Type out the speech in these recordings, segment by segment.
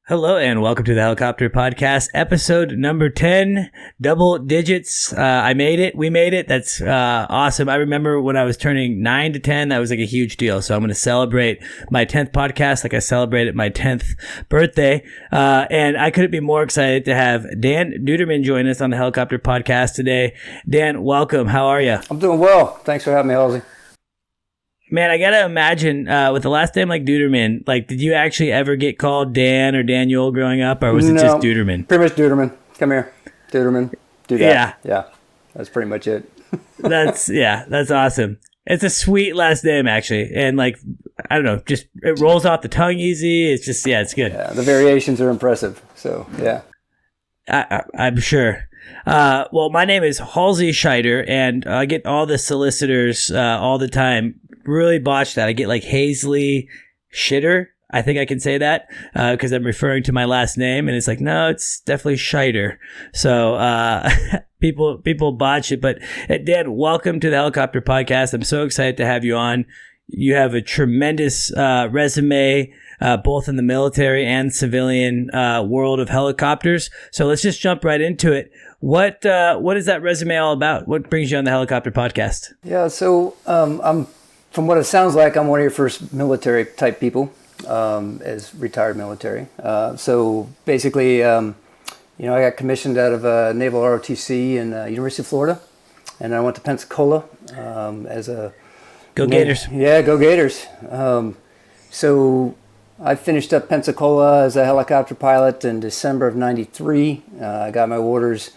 Hello and welcome to the Helicopter Podcast, episode number 10, double digits. I made it. We made it. That's awesome. I remember when I was turning 9 to 10, that was like a huge deal. So I'm going to celebrate my 10th podcast like I celebrated my 10th birthday. And I couldn't be more excited to have Dan Deutermann join us on the Helicopter Podcast today. Dan, welcome. How are you? I'm doing well. Thanks for having me, Halsey. Man, I gotta imagine with the last name like Deutermann, like, did you actually ever get called Dan or Daniel growing up, or was it just Deutermann? Pretty much Deutermann. Come here, Deutermann. Do that. Yeah. That's pretty much it. That's awesome. It's a sweet last name, actually, and like, I don't know, just it rolls off the tongue easy. It's just, it's good. Yeah, the variations are impressive. So yeah, I'm sure. Well, my name is Halsey Scheider, and I get all the solicitors all the time. Really botched that. I get like Halsey Shitter. I think I can say that because I'm referring to my last name, and it's like, no, it's definitely Scheider. So people botch it. But Dan, welcome to the Helicopter Podcast. I'm so excited to have you on. You have a tremendous resume, both in the military and civilian world of helicopters. So let's just jump right into it. What is that resume all about? What brings you on the Helicopter Podcast? Yeah. So I'm. From what it sounds like, I'm one of your first military type people, as retired military. So basically, I got commissioned out of Naval ROTC in University of Florida, and I went to Pensacola as a Go Gators. Yeah, go Gators. So I finished up Pensacola as a helicopter pilot in December of '93. I got my orders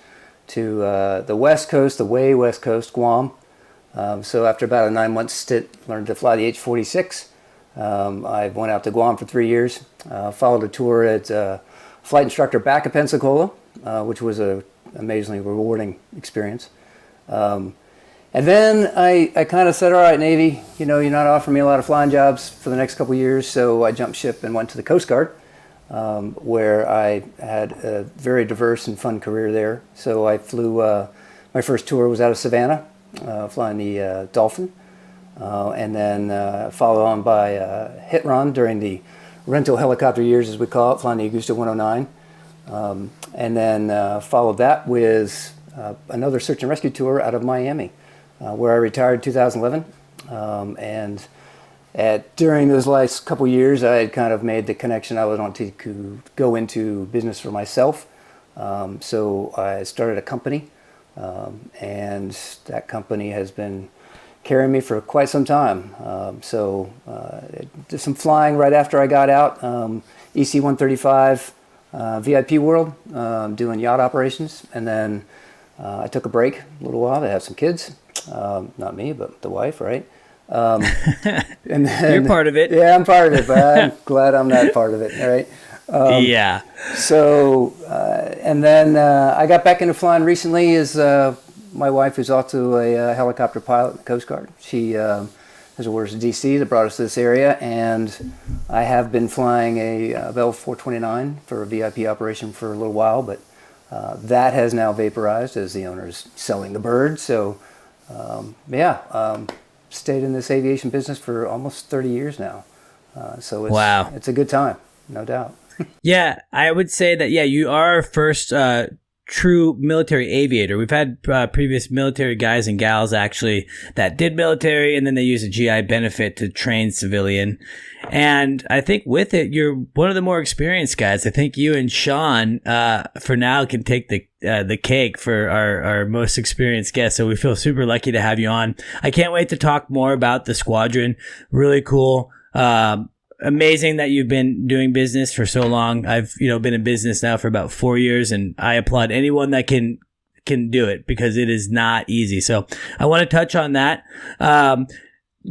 to the West Coast, the way West Coast, Guam. So after about a 9-month stint, learned to fly the H-46. I went out to Guam for 3 years, followed a tour as a flight instructor back at Pensacola, which was an amazingly rewarding experience. And then I kind of said, all right, Navy, you're not offering me a lot of flying jobs for the next couple of years, so I jumped ship and went to the Coast Guard, where I had a very diverse and fun career there. So I flew, my first tour was out of Savannah, flying the Dolphin, and then followed on by hit run during the rental helicopter years, as we call it, flying the Augusta 109, and then followed that with another search and rescue tour out of Miami, where I retired in 2011. And during those last couple years, I had kind of made the connection I would want to go into business for myself. So I started a company. And that company has been carrying me for quite some time. So did some flying right after I got out, EC-135 VIP World, doing yacht operations. And then I took a break a little while to have some kids. Not me, but the wife, right? And then, you're part of it. Yeah, I'm part of it, but I'm glad I'm not part of it, all right? Yeah. So, and then I got back into flying recently as my wife is also a helicopter pilot in the Coast Guard. She has orders to DC that brought us to this area, and I have been flying a Bell 429 for a VIP operation for a little while, but that has now vaporized as the owner is selling the bird. So, stayed in this aviation business for almost 30 years now. So it's a good time, no doubt. Yeah, I would say that, you are our first true military aviator. We've had previous military guys and gals actually that did military, and then they use a GI benefit to train civilian. And I think with it, you're one of the more experienced guys. I think you and Sean, for now, can take the cake for our most experienced guest. So we feel super lucky to have you on. I can't wait to talk more about the Squadron. Really cool. Amazing that you've been doing business for so long. I've, been in business now for about 4 years, and I applaud anyone that can do it because it is not easy. So I want to touch on that.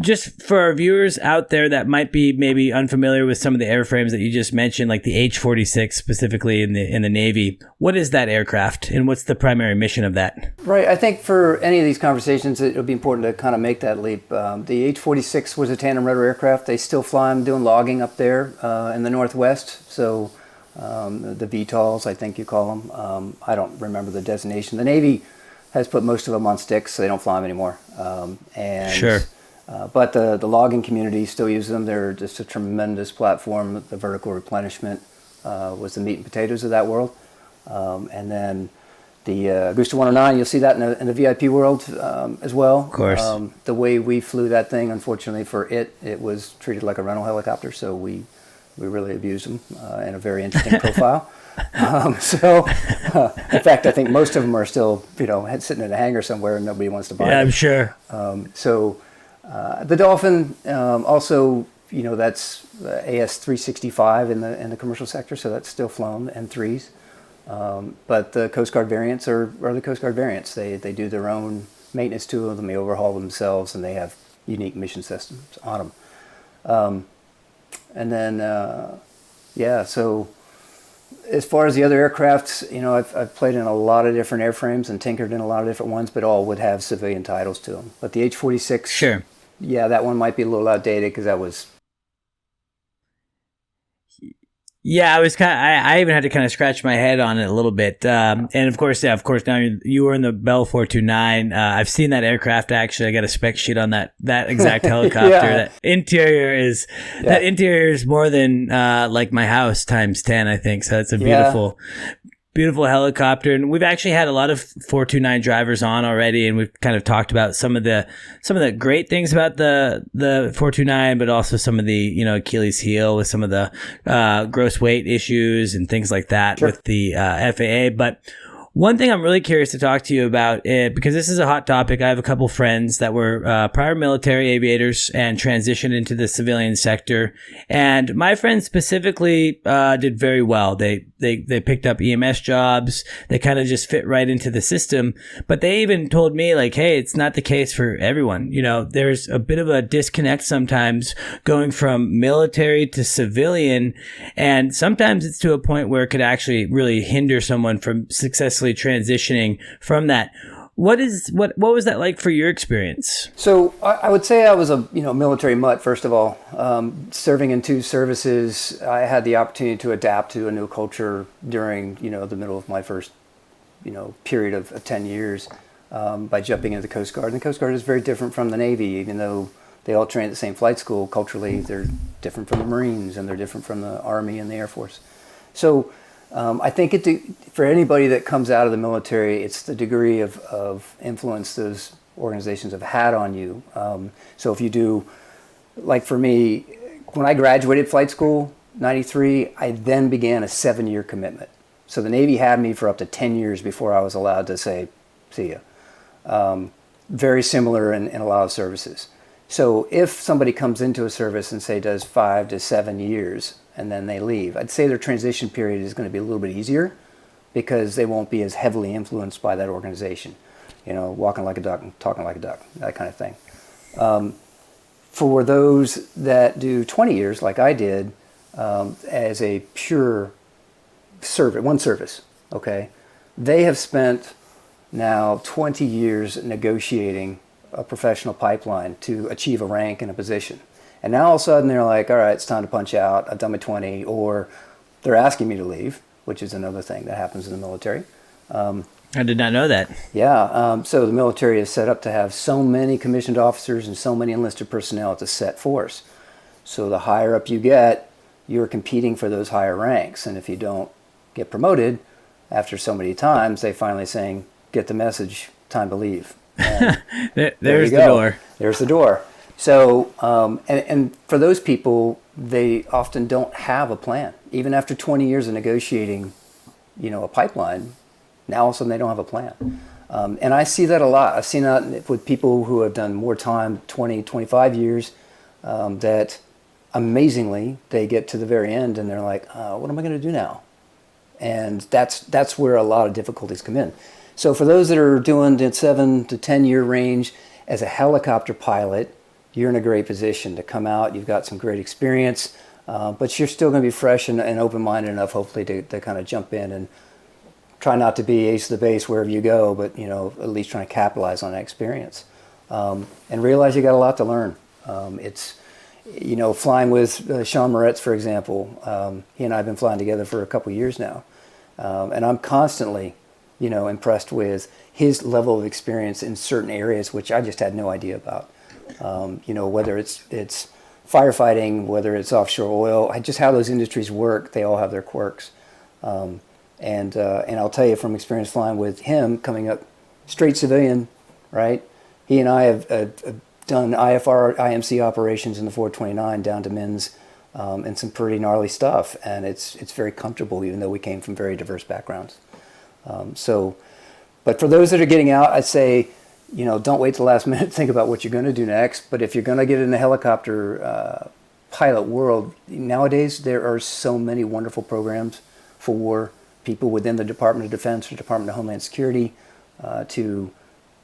Just for our viewers out there that might be maybe unfamiliar with some of the airframes that you just mentioned, like the H-46 specifically in the Navy, what is that aircraft and what's the primary mission of that? Right. I think for any of these conversations, it'll be important to kind of make that leap. The H-46 was a tandem rotor aircraft. They still fly them doing logging up there in the Northwest. So the VTOLs, I think you call them. I don't remember the designation. The Navy has put most of them on sticks, so they don't fly them anymore. Sure. But the logging community still uses them. They're just a tremendous platform, the vertical replenishment. was the meat and potatoes of that world. And then the Agusta 109, you'll see that in the VIP world as well. Of course. The way we flew that thing, unfortunately for it was treated like a rental helicopter, so we really abused them in a very interesting profile. In fact, I think most of them are still, sitting in a hangar somewhere and nobody wants to buy them. Yeah, I'm sure. The Dolphin, also, that's AS 365 in the commercial sector, so that's still flown, N3s. But the Coast Guard variants are the Coast Guard variants. They do their own maintenance to them, they overhaul themselves, and they have unique mission systems on them. So as far as the other aircrafts, I've played in a lot of different airframes and tinkered in a lot of different ones, but all would have civilian titles to them. But the H-46, sure. Yeah, that one might be a little outdated because that was... Yeah, I even had to kind of scratch my head on it a little bit. And of course, now you were in the Bell 429. I've seen that aircraft actually. I got a spec sheet on that exact helicopter. Yeah. That interior is more than like my house times 10, I think. So it's a beautiful helicopter, and we've actually had a lot of 429 drivers on already, and we've kind of talked about some of the great things about the 429, but also some of the Achilles heel with some of the gross weight issues and things like that with the FAA. But one thing I'm really curious to talk to you about, because this is a hot topic. I have a couple friends that were prior military aviators and transitioned into the civilian sector. And my friends specifically did very well. They picked up EMS jobs. They kind of just fit right into the system. But they even told me, like, hey, it's not the case for everyone. There's a bit of a disconnect sometimes going from military to civilian. And sometimes it's to a point where it could actually really hinder someone from successfully transitioning from that. What was that like for your experience? So I would say I was a military mutt. First of all, serving in 2 services, I had the opportunity to adapt to a new culture during the middle of my first period of 10 years by jumping into the Coast Guard. And the Coast Guard is very different from the Navy, even though they all train at the same flight school. Culturally, they're different from the Marines, and they're different from the Army and the Air Force. So I think for anybody that comes out of the military, it's the degree of influence those organizations have had on you. So if you do, like for me, when I graduated flight school, 93, I then began a 7-year commitment. So the Navy had me for up to 10 years before I was allowed to say, see ya. Very similar in a lot of services. So if somebody comes into a service and say does 5 to 7 years, and then they leave, I'd say their transition period is going to be a little bit easier because they won't be as heavily influenced by that organization. Walking like a duck and talking like a duck, that kind of thing. For those that do 20 years, like I did, as a pure one service, okay, they have spent now 20 years negotiating a professional pipeline to achieve a rank and a position. And now all of a sudden they're like, all right, it's time to punch out. I've done my 20, or they're asking me to leave, which is another thing that happens in the military. I did not know that. Yeah. So the military is set up to have so many commissioned officers and so many enlisted personnel. It's a set force. So the higher up you get, you're competing for those higher ranks. And if you don't get promoted after so many times, they finally saying, get the message, time to leave. There's the door. There's the door. So, and for those people, they often don't have a plan. Even after 20 years of negotiating, a pipeline, now all of a sudden they don't have a plan. And I see that a lot. I've seen that with people who have done more time, 20, 25 years, that amazingly, they get to the very end and they're like, what am I going to do now? And that's where a lot of difficulties come in. So for those that are doing the 7 to 10 year range as a helicopter pilot, you're in a great position to come out. You've got some great experience, but you're still going to be fresh and open-minded enough, hopefully, to kind of jump in and try not to be ace of the base wherever you go, but at least trying to capitalize on that experience and realize you got a lot to learn. It's flying with Sean Moretz, for example. He and I have been flying together for a couple of years now, and I'm constantly impressed with his level of experience in certain areas which I just had no idea about. Whether it's firefighting, whether it's offshore oil, just how those industries work, they all have their quirks. And I'll tell you from experience flying with him, coming up straight civilian, right? He and I have done IFR, IMC operations in the 429 down to MINS, and some pretty gnarly stuff. And it's very comfortable, even though we came from very diverse backgrounds. But for those that are getting out, I'd say, don't wait till the last minute to think about what you're going to do next. But if you're going to get in the helicopter pilot world, nowadays there are so many wonderful programs for people within the Department of Defense or Department of Homeland Security to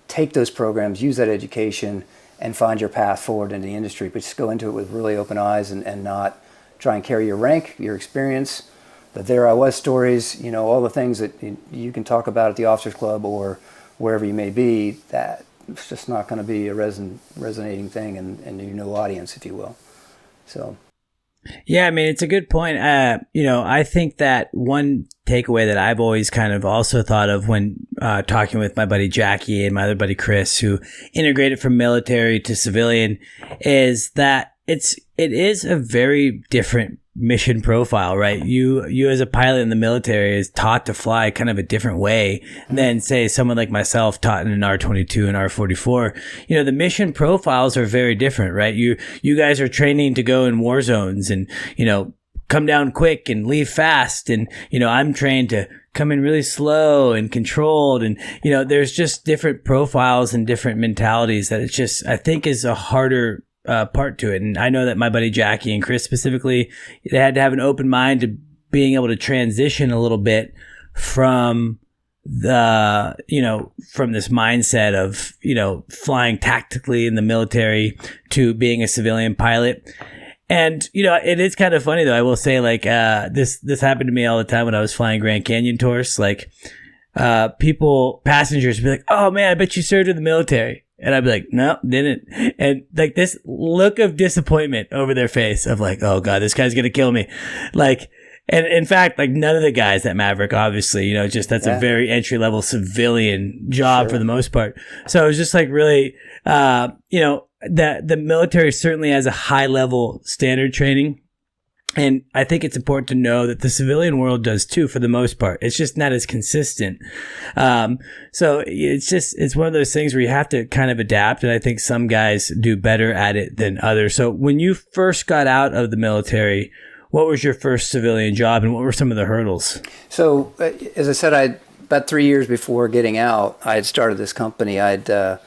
take those programs, use that education, and find your path forward in the industry. But just go into it with really open eyes and not try and carry your rank, your experience, the there I was stories, all the things that you can talk about at the officers club or wherever you may be. That it's just not going to be a resonating thing and audience, if you will. So. Yeah, I mean, it's a good point. I think that one takeaway that I've always kind of also thought of when talking with my buddy Jackie and my other buddy Chris, who integrated from military to civilian, is that it is a very different mission profile, right? You as a pilot in the military is taught to fly kind of a different way than, say, someone like myself taught in an R-22 and R-44. The mission profiles are very different, right? You guys are training to go in war zones and, come down quick and leave fast. And, I'm trained to come in really slow and controlled. And, there's just different profiles and different mentalities that it's just, I think, is a harder part to it. And I know that my buddy Jackie and Chris specifically, they had to have an open mind to being able to transition a little bit from from this mindset of, flying tactically in the military to being a civilian pilot. And, it is kind of funny though. I will say, like, this happened to me all the time when I was flying Grand Canyon tours. Like, passengers would be like, "Oh man, I bet you served in the military." And I'd be like, "No, didn't." And like this look of disappointment over their face of like, "Oh God, this guy's going to kill me." Like, and in fact, like none of the guys at Maverick, obviously, that's a very entry level civilian job for the most part. So it was just like really, that the military certainly has a high level standard training. And I think it's important to know that the civilian world does too, for the most part. It's just not as consistent. So it's one of those things where you have to kind of adapt. And I think some guys do better at it than others. So when you first got out of the military, what was your first civilian job and what were some of the hurdles? So, as I said, about 3 years before getting out, I had started this company. I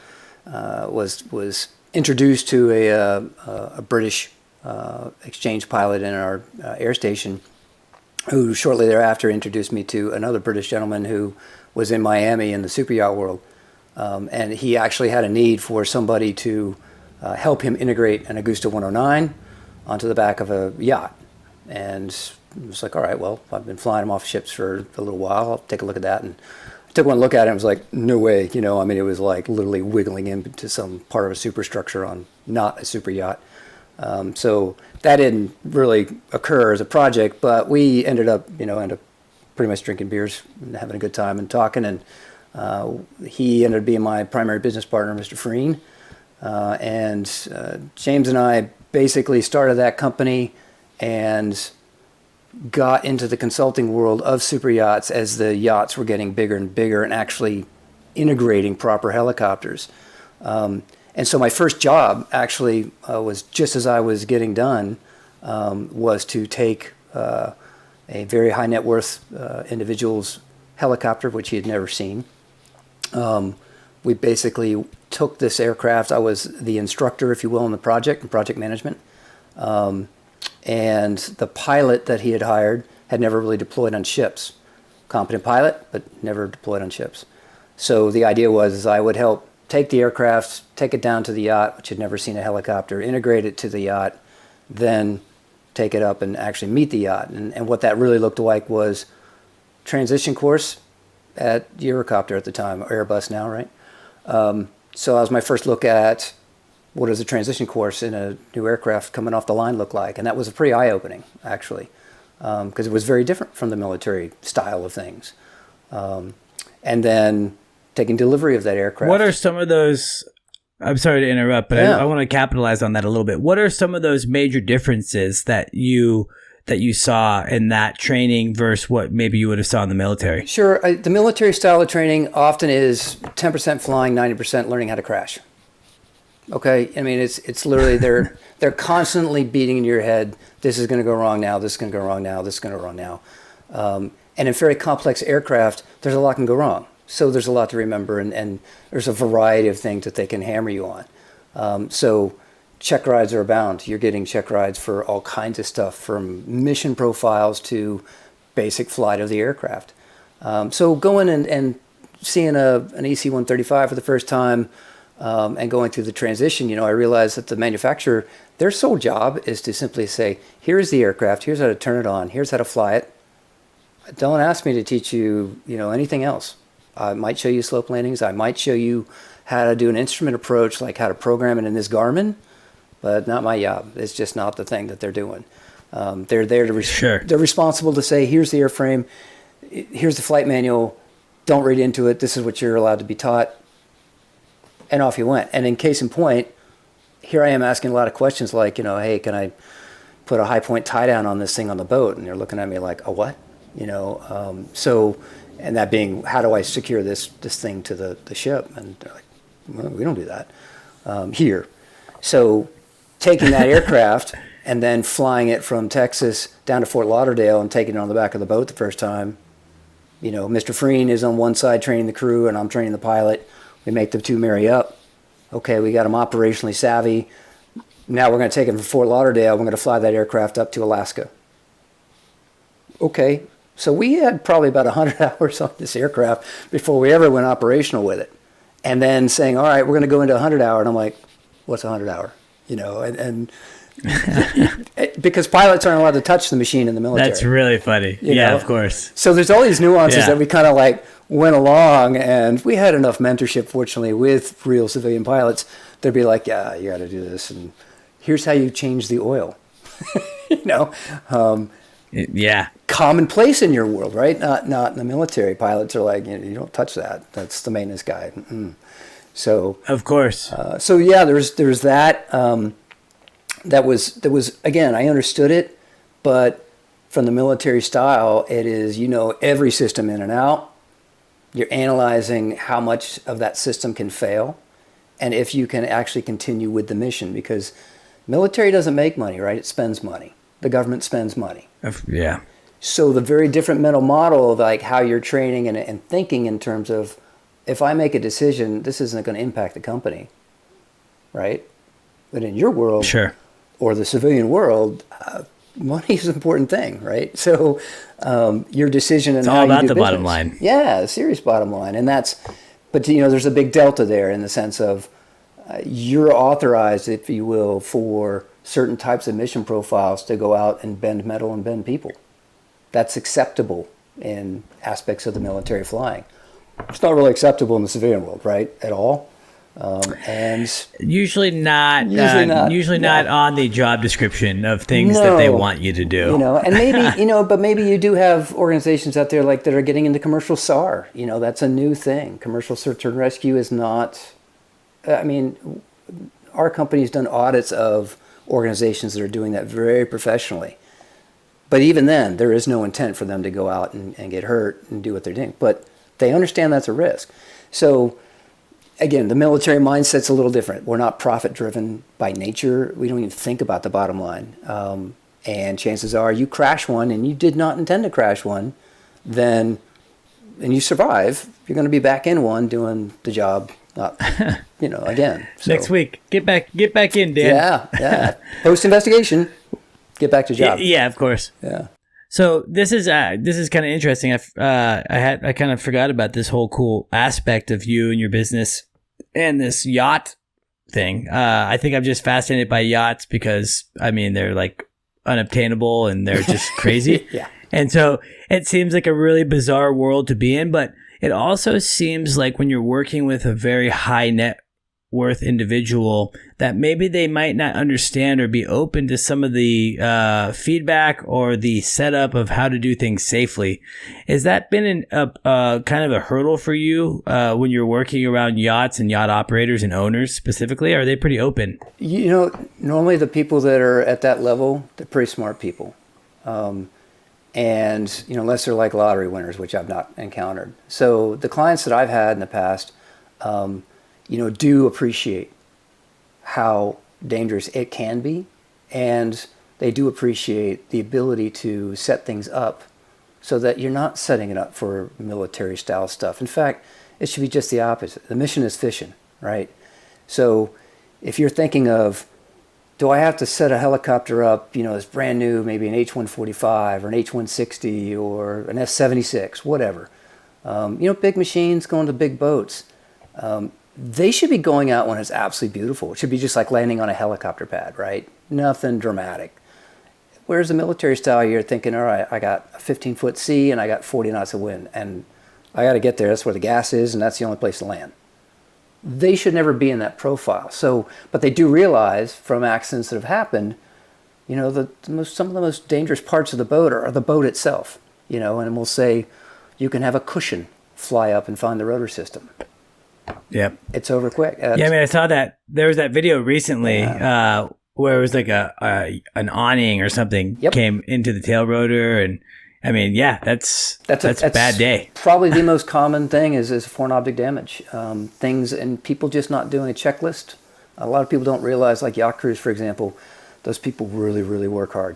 was introduced to a British exchange pilot in our air station, who shortly thereafter introduced me to another British gentleman who was in Miami in the super yacht world. And he actually had a need for somebody to help him integrate an Augusta 109 onto the back of a yacht. And it was like, all right, well, I've been flying them off ships for a little while. I'll take a look at that. And I took one look at it and was like, no way. It was like literally wiggling into some part of a superstructure on not a super yacht. So that didn't really occur as a project, but we ended up pretty much drinking beers and having a good time and talking. And he ended up being my primary business partner, Mr. Freen. And James and I basically started that company and got into the consulting world of super yachts as the yachts were getting bigger and bigger and actually integrating proper helicopters. And so my first job actually was just as I was getting done, was to take a very high net worth individual's helicopter, which he had never seen. We basically took this aircraft. I was the instructor, if you will, in the project management. And the pilot that he had hired had never really deployed on ships. Competent pilot, but never deployed on ships. So the idea was I would help take the aircraft, take it down to the yacht, which had never seen a helicopter, integrate it to the yacht, then take it up and actually meet the yacht. And what that really looked like was transition course at Eurocopter at the time, Airbus now, right? So that was my first look at what does a transition course in a new aircraft coming off the line look like? And that was pretty eye-opening, actually, because it was very different from the military style of things. And then taking delivery of that aircraft. What are some of those I'm sorry to interrupt, but I want to capitalize on that a little bit. What are some of those major differences that you saw in that training versus what maybe you would have saw in the military? Sure. The military style of training often is 10% flying, 90% learning how to crash. Okay? I mean, it's literally they're constantly beating in your head, this is going to go wrong now, this is going to go wrong now, this is going to go wrong now. And in very complex aircraft, there's a lot can go wrong. So there's a lot to remember, and there's a variety of things that they can hammer you on. So check rides are abound. You're getting check rides for all kinds of stuff, from mission profiles to basic flight of the aircraft. So going and seeing an EC-135 for the first time and going through the transition, I realized that the manufacturer, their sole job is to simply say, here's the aircraft, here's how to turn it on, here's how to fly it. Don't ask me to teach you, anything else. I might show you slope landings. I might show you how to do an instrument approach, like how to program it in this Garmin, but not my job. It's just not the thing that they're doing. They're there to They're responsible to say, here's the airframe, here's the flight manual. Don't read into it. This is what you're allowed to be taught. And off you went. And in case in point, here I am asking a lot of questions like, hey, can I put a high point tie down on this thing on the boat? And they're looking at me like, a what? And that being, how do I secure this thing to the ship? And they're like, well, we don't do that here. So taking that aircraft and then flying it from Texas down to Fort Lauderdale and taking it on the back of the boat the first time, Mr. Freen is on one side training the crew and I'm training the pilot. We make the two marry up. Okay, we got them operationally savvy. Now we're going to take them from Fort Lauderdale. We're going to fly that aircraft up to Alaska. Okay. So we had probably about 100 hours on this aircraft before we ever went operational with it. And then saying, all right, we're going to go into 100 hour. And I'm like, what's 100 hour? And because pilots aren't allowed to touch the machine in the military. That's really funny. Yeah, of course. So there's all these nuances that we kind of went along, and we had enough mentorship, fortunately, with real civilian pilots. They'd be like, yeah, you got to do this. And here's how you change the oil. Yeah. Commonplace in your world, right? Not in the military. Pilots are like, you don't touch that. That's the maintenance guy. Mm-mm. So of course. There's that. That was again, I understood it, but from the military style, it is every system in and out. You're analyzing how much of that system can fail, and if you can actually continue with the mission, because military doesn't make money, right? It spends money. The government spends money. Yeah. So the very different mental model of how you're training and thinking in terms of, if I make a decision, this isn't going to impact the company, right? But in your world, sure, or the civilian world, money is an important thing, right? So your decision and how you do business. It's all about the bottom line. Yeah, the serious bottom line. And but there's a big delta there in the sense of you're authorized, if you will, for certain types of mission profiles to go out and bend metal and bend people. That's acceptable in aspects of the military flying. It's not really acceptable in the civilian world, right, at all. And usually not on the job description of things that they want you to do. And maybe but maybe you do have organizations out there that are getting into commercial SAR. That's a new thing. Commercial search and rescue is not. Our company's done audits of organizations that are doing that very professionally. But even then, there is no intent for them to go out and get hurt and do what they're doing. But they understand that's a risk. So, again, the military mindset's a little different. We're not profit-driven by nature. We don't even think about the bottom line. And chances are you crash one and you did not intend to crash one, and you survive, you're going to be back in one doing the job. Not, again. So. Next week, get back in, Dan. Yeah. Post investigation, get back to job. Yeah, of course. Yeah. So this is kind of interesting. I kind of forgot about this whole cool aspect of you and your business and this yacht thing. I think I'm just fascinated by yachts because they're unobtainable and they're just crazy. Yeah. And so it seems like a really bizarre world to be in, but it also seems like when you're working with a very high net worth individual that maybe they might not understand or be open to some of the feedback or the setup of how to do things safely. Has that been a kind of a hurdle for you when you're working around yachts and yacht operators and owners specifically? Are they pretty open? Normally the people that are at that level, they're pretty smart people. And, unless they're like lottery winners, which I've not encountered. So the clients that I've had in the past, do appreciate how dangerous it can be. And they do appreciate the ability to set things up so that you're not setting it up for military style stuff. In fact, it should be just the opposite. The mission is fishing, right? So if you're thinking of, do I have to set a helicopter up, it's brand new, maybe an H-145 or an H-160 or an F-76, whatever. Big machines going to big boats. They should be going out when it's absolutely beautiful. It should be just like landing on a helicopter pad, right? Nothing dramatic. Whereas the military style, you're thinking, all right, I got a 15-foot sea and I got 40 knots of wind. And I got to get there. That's where the gas is, and that's the only place to land. They should never be in that profile. So, but they do realize from accidents that have happened, some of the most dangerous parts of the boat are the boat itself, and we'll say you can have a cushion fly up and find the rotor system. Yep. It's over quick. I saw that. There was that video recently where it was like an awning or something came into the tail rotor, and that's a bad day. Probably the most common thing is foreign object damage. Things and people just not doing a checklist. A lot of people don't realize, like yacht crews, for example, those people really, really work hard.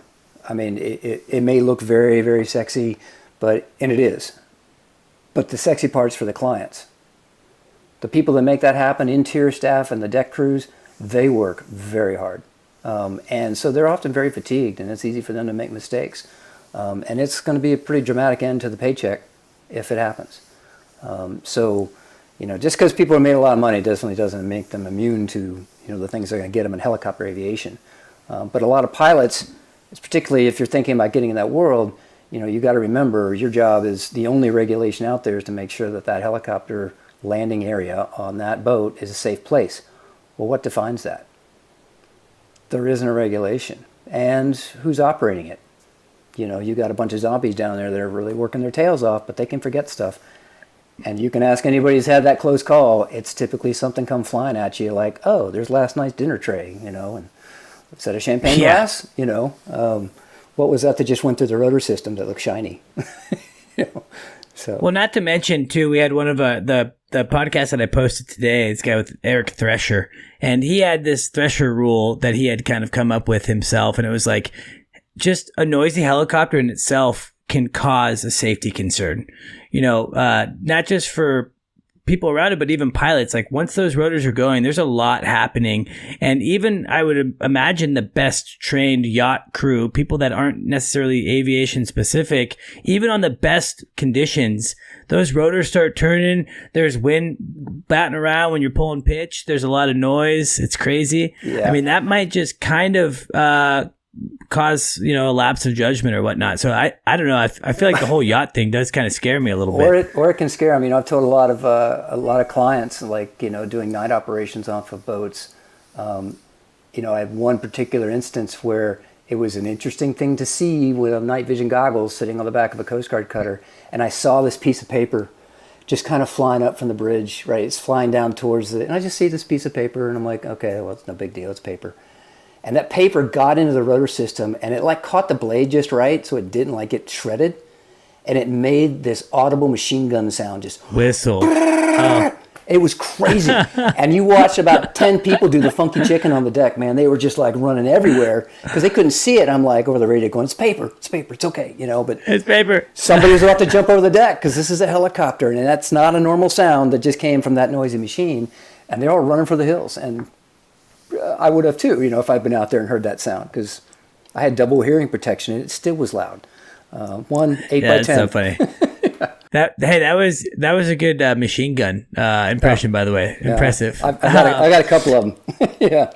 It may look very, very sexy, and it is. But the sexy part's for the clients. The people that make that happen, interior staff and the deck crews, they work very hard. And so they're often very fatigued, and it's easy for them to make mistakes. And it's going to be a pretty dramatic end to the paycheck if it happens. Just because people have made a lot of money definitely doesn't make them immune to, the things that are going to get them in helicopter aviation. But a lot of pilots, particularly if you're thinking about getting in that world, you got to remember your job is the only regulation out there is to make sure that helicopter landing area on that boat is a safe place. Well, what defines that? There isn't a regulation. And who's operating it? You got a bunch of zombies down there that are really working their tails off, but they can forget stuff. And you can ask anybody who's had that close call, it's typically something come flying at you like, oh, there's last night's dinner tray, and is that a champagne glass? What was that just went through the rotor system that looked shiny? So. Well, not to mention, too, we had one of the podcast that I posted today, this guy with Eric Thresher, and he had this Thresher rule that he had kind of come up with himself, and it was like, just a noisy helicopter in itself can cause a safety concern, not just for people around it, but even pilots. Like once those rotors are going, there's a lot happening. And even I would imagine the best trained yacht crew, people that aren't necessarily aviation specific, even on the best conditions, those rotors start turning. There's wind batting around when you're pulling pitch. There's a lot of noise. It's crazy. Yeah. That might just kind of, cause a lapse of judgment or whatnot. So I don't know. I feel like the whole yacht thing does kind of scare me a little bit. Or it can scare. I've told a lot of clients, like doing night operations off of boats. I had one particular instance where it was an interesting thing to see with a night vision goggles sitting on the back of a Coast Guard cutter, and I saw this piece of paper just kind of flying up from the bridge. Right, it's flying down towards and I just see this piece of paper, and I'm like, okay, well, it's no big deal. It's paper. And that paper got into the rotor system, and it caught the blade just right, so it didn't get shredded, and it made this audible machine gun sound, just whistle. It was crazy. And you watch about 10 people do the funky chicken on the deck, man. They were just running everywhere because they couldn't see it. I'm over the radio going, it's paper, it's okay, but it's paper. Somebody was about to jump over the deck because this is a helicopter, and that's not a normal sound that just came from that noisy machine, and they're all running for the hills. And I would have too, if I'd been out there and heard that sound, because I had double hearing protection and it still was loud. 8 by 10. That's so funny. That was a good machine gun impression, by the way. Yeah. Impressive. I got a couple of them. Yeah.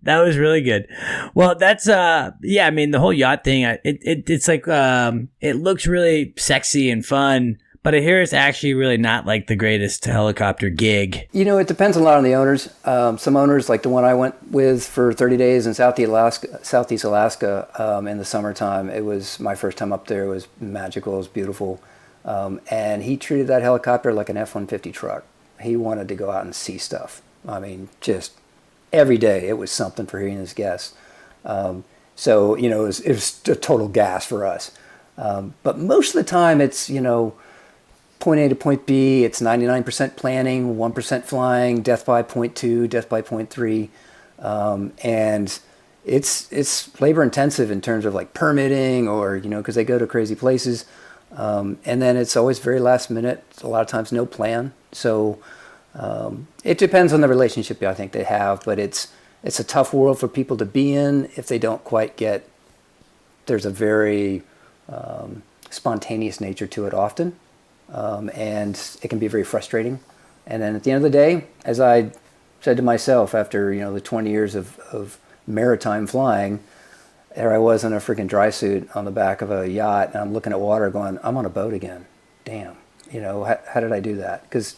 That was really good. Well, that's the whole yacht thing. It's like it looks really sexy and fun, but I hear it's actually really not like the greatest helicopter gig. It depends a lot on the owners. Some owners, like the one I went with for 30 days in Southeast Alaska in the summertime, it was my first time up there. It was magical. It was beautiful. And he treated that helicopter like an F-150 truck. He wanted to go out and see stuff. I mean, just every day it was something for he and his guests. So, it was a total gas for us. But most of the time it's, point A to point B, it's 99% planning, 1% flying, death by point 2, death by point 3. And it's labor intensive in terms of like permitting or, because they go to crazy places. And then it's always very last minute. A lot of times no plan. So it depends on the relationship I think they have, but it's a tough world for people to be in if they don't quite get, there's a very spontaneous nature to it often. And it can be very frustrating. And then at the end of the day, as I said to myself after, the 20 years of maritime flying, there I was in a freaking dry suit on the back of a yacht, and I'm looking at water going, I'm on a boat again. Damn. How did I do that? Because,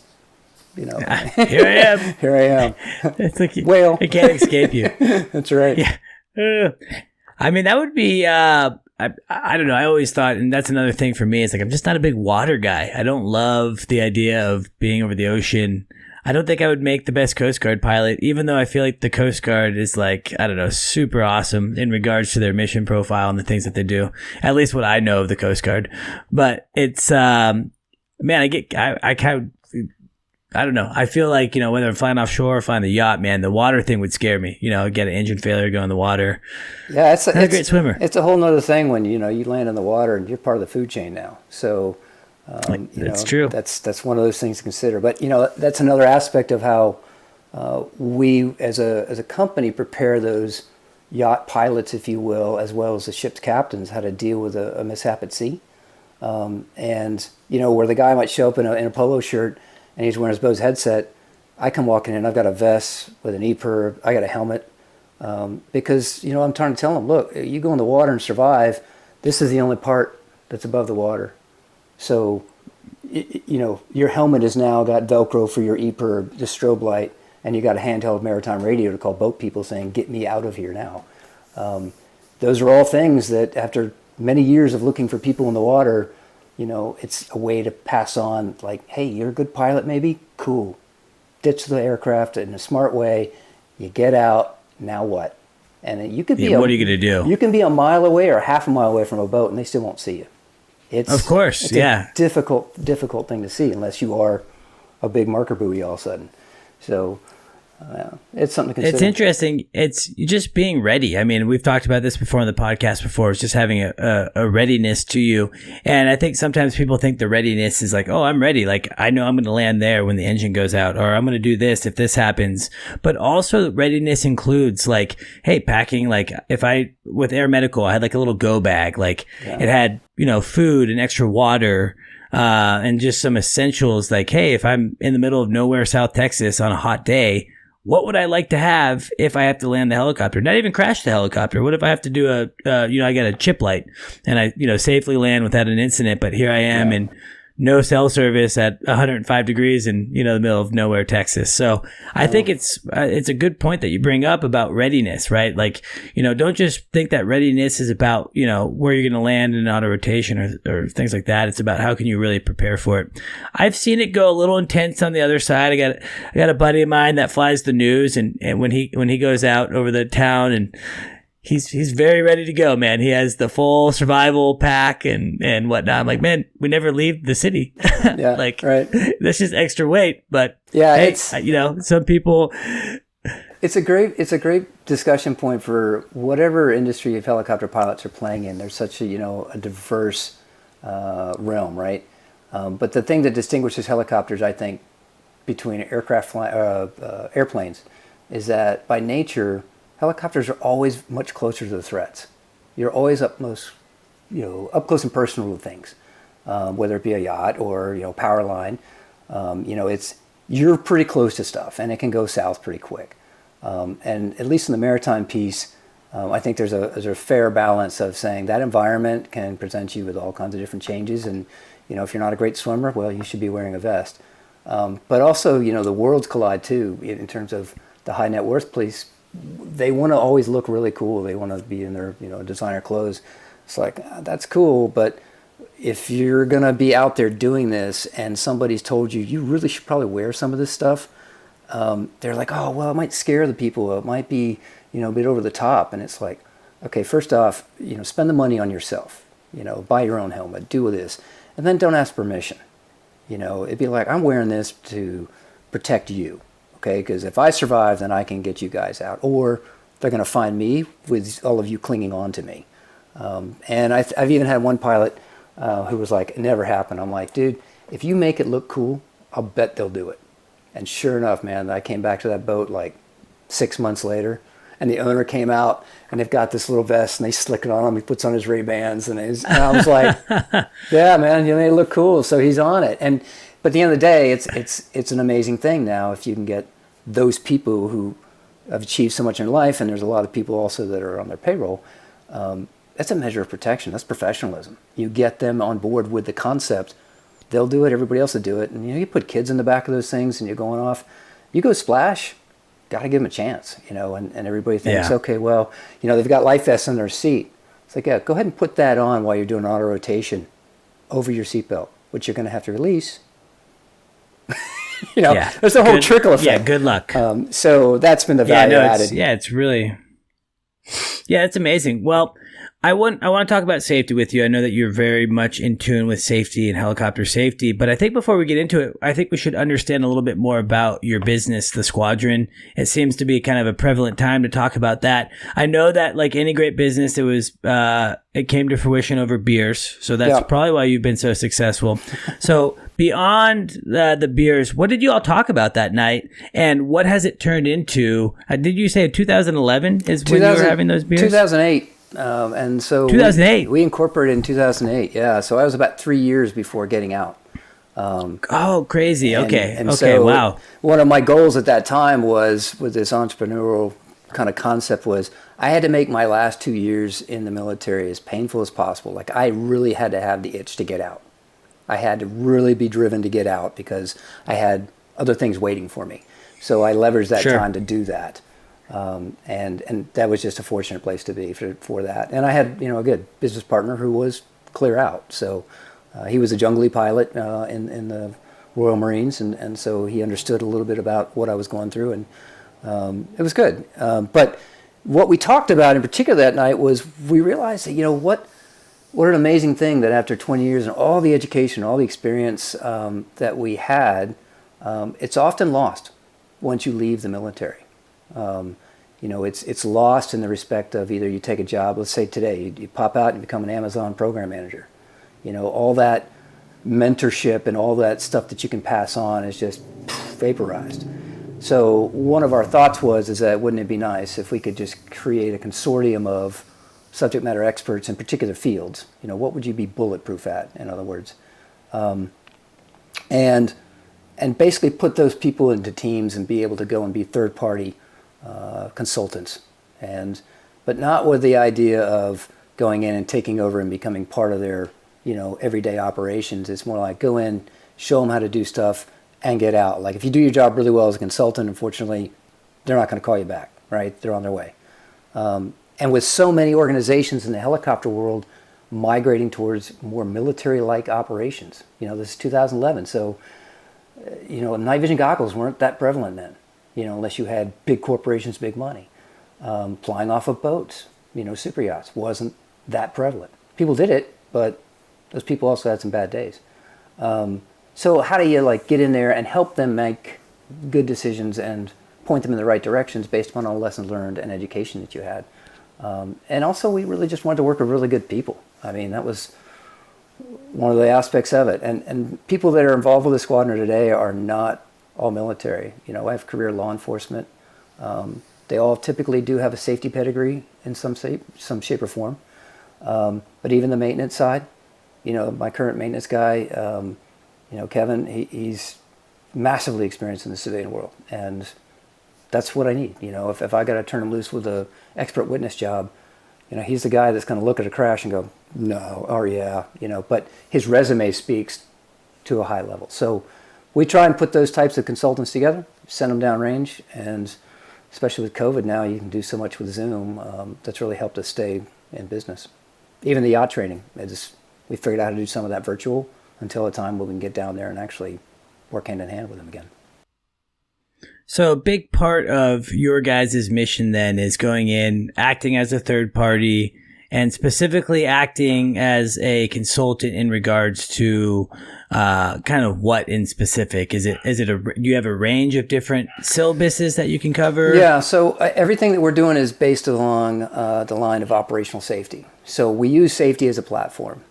here I am. Here I am. It's like whale. It can't escape you. That's right. Yeah. I mean, that would be, I don't know. I always thought, and that's another thing for me, it's like I'm just not a big water guy. I don't love the idea of being over the ocean. I don't think I would make the best Coast Guard pilot, even though I feel like the Coast Guard is like, I don't know, super awesome in regards to their mission profile and the things that they do. At least what I know of the Coast Guard. But it's, man, I don't know. I feel like, whether I'm flying offshore or flying the yacht, man, the water thing would scare me. Get an engine failure, go in the water. Yeah, it's a great swimmer. It's a whole nother thing when, you land in the water and you're part of the food chain now. So, that's true. That's one of those things to consider. But, that's another aspect of how we as a company prepare those yacht pilots, if you will, as well as the ship's captains, how to deal with a mishap at sea. And, where the guy might show up in a polo shirt and he's wearing his Bose headset, I come walking in, I've got a vest with an EPIRB, I got a helmet, because, I'm trying to tell him, look, you go in the water and survive, this is the only part that's above the water. So, your helmet has now got Velcro for your EPIRB, the strobe light, and you got a handheld maritime radio to call boat people saying, get me out of here now. Those are all things that after many years of looking for people in the water, it's a way to pass on, like, hey, you're a good pilot maybe? Cool. Ditch the aircraft in a smart way. You get out, now what? And you could be what are you going to do? You can be a mile away or half a mile away from a boat and they still won't see you. Of course, it's yeah. a difficult thing to see unless you are a big marker buoy all of a sudden. So it's something to consider. It's interesting. It's just being ready. I mean, we've talked about this before on the podcast before. It's just having a readiness to you. And I think sometimes people think the readiness is like, oh, I'm ready. Like, I know I'm going to land there when the engine goes out, or I'm going to do this if this happens. But also readiness includes like, hey, packing, like with Air Medical, I had like a little go bag. Like it had, food and extra water, and just some essentials. Like, hey, if I'm in the middle of nowhere, South Texas on a hot day, what would I like to have if I have to land the helicopter? Not even crash the helicopter. What if I have to do I got a chip light and I, safely land without an incident, but here I am in no cell service at 105 degrees in, the middle of nowhere, Texas. So I think it's a good point that you bring up about readiness, right? Like, don't just think that readiness is about, where you're going to land in auto rotation or things like that. It's about how can you really prepare for it. I've seen it go a little intense on the other side. I got a buddy of mine that flies the news, and when he goes out over the town, and he's very ready to go, man. He has the full survival pack and whatnot. I'm like, man, we never leave the city. Yeah, like, right. That's just extra weight. But yeah, hey, some people. It's a great discussion point for whatever industry of helicopter pilots are playing in. There's such a diverse realm, right? But the thing that distinguishes helicopters, I think, between airplanes, is that by nature, helicopters are always much closer to the threats. You're always up close and personal with things, whether it be a yacht or power line. You're pretty close to stuff, and it can go south pretty quick. And at least in the maritime piece, I think there's a fair balance of saying that environment can present you with all kinds of different changes, and if you're not a great swimmer, well, you should be wearing a vest. But also, the worlds collide too in terms of the high net worth police. They want to always look really cool. They want to be in their designer clothes. It's like, that's cool, but if you're going to be out there doing this and somebody's told you, you really should probably wear some of this stuff, they're like, oh, well, it might scare the people. It might be, a bit over the top. And it's like, okay, first off, spend the money on yourself, buy your own helmet, do this, and then don't ask permission. It'd be like, I'm wearing this to protect you, okay? Because if I survive, then I can get you guys out. Or they're going to find me with all of you clinging on to me. And I've even had one pilot who was like, it never happened. I'm like, dude, if you make it look cool, I'll bet they'll do it. And sure enough, man, I came back to that boat like 6 months later, and the owner came out, and they've got this little vest, and they slick it on him. He puts on his Ray-Bans, and I was like, yeah, man, they look cool. So he's on it. But at the end of the day, it's an amazing thing now if you can get those people who have achieved so much in life, and there's a lot of people also that are on their payroll. That's a measure of protection. That's professionalism. You get them on board with the concept. They'll do it. Everybody else will do it. And you put kids in the back of those things, and you're going off. You go splash. Got to give them a chance, and everybody thinks, okay, well, they've got life vests in their seat. It's like, yeah, go ahead and put that on while you're doing auto rotation over your seatbelt, which you're going to have to release. There's a whole trickle effect. Yeah, good luck. So that's been the value added. It's really, it's amazing. Well, I want to talk about safety with you. I know that you're very much in tune with safety and helicopter safety, but I think before we get into it, I think we should understand a little bit more about your business, the Squadron. It seems to be kind of a prevalent time to talk about that. I know that like any great business, it came to fruition over beers. So that's probably why you've been so successful. So beyond the beers, what did you all talk about that night, and what has it turned into? Did you say 2011 is when you were having those beers? 2008. And so 2008. We incorporated in 2008. Yeah. So I was about 3 years before getting out. Crazy. Okay. And okay. So wow. One of my goals at that time was, with this entrepreneurial kind of concept, was I had to make my last 2 years in the military as painful as possible. Like, I really had to have the itch to get out. I had to really be driven to get out because I had other things waiting for me. So I leveraged that time to do that. And that was just a fortunate place to be for that. And I had, a good business partner who was clear out. So he was a jungly pilot in the Royal Marines, and so he understood a little bit about what I was going through, and it was good. But what we talked about in particular that night was we realized that, what an amazing thing that after 20 years and all the education, all the experience that we had, it's often lost once you leave the military. It's lost in the respect of either you take a job, let's say today, you pop out and you become an Amazon program manager. All that mentorship and all that stuff that you can pass on is just vaporized. So one of our thoughts is that wouldn't it be nice if we could just create a consortium of subject matter experts in particular fields? What would you be bulletproof at, in other words? And basically put those people into teams and be able to go and be third-party consultants, but not with the idea of going in and taking over and becoming part of their everyday operations. It's more like go in, show them how to do stuff, and get out. Like if you do your job really well as a consultant, unfortunately, they're not going to call you back, right? They're on their way. And with so many organizations in the helicopter world migrating towards more military-like operations, this is 2011, so night vision goggles weren't that prevalent then. Unless you had big corporations, big money. Flying off of boats, super yachts, wasn't that prevalent. People did it, but those people also had some bad days. So how do you get in there and help them make good decisions and point them in the right directions based upon all lessons learned and education that you had? And also, we really just wanted to work with really good people. I mean, that was one of the aspects of it. And people that are involved with the Squadron today are not all military. I have career law enforcement. They all typically do have a safety pedigree in some shape or form. But even the maintenance side, my current maintenance guy, Kevin, he's massively experienced in the civilian world. And that's what I need. If I got to turn him loose with a expert witness job, he's the guy that's going to look at a crash and go, no, or yeah, but his resume speaks to a high level. So we try and put those types of consultants together, send them downrange, and especially with COVID now, you can do so much with Zoom. That's really helped us stay in business. Even the yacht training, we figured out how to do some of that virtual until a time when we can get down there and actually work hand in hand with them again. So a big part of your guys' mission then is going in, acting as a third party, and specifically acting as a consultant in regards to kind of what in specific? Do you have a range of different syllabuses that you can cover? Yeah, so everything that we're doing is based along the line of operational safety. So we use safety as a platform,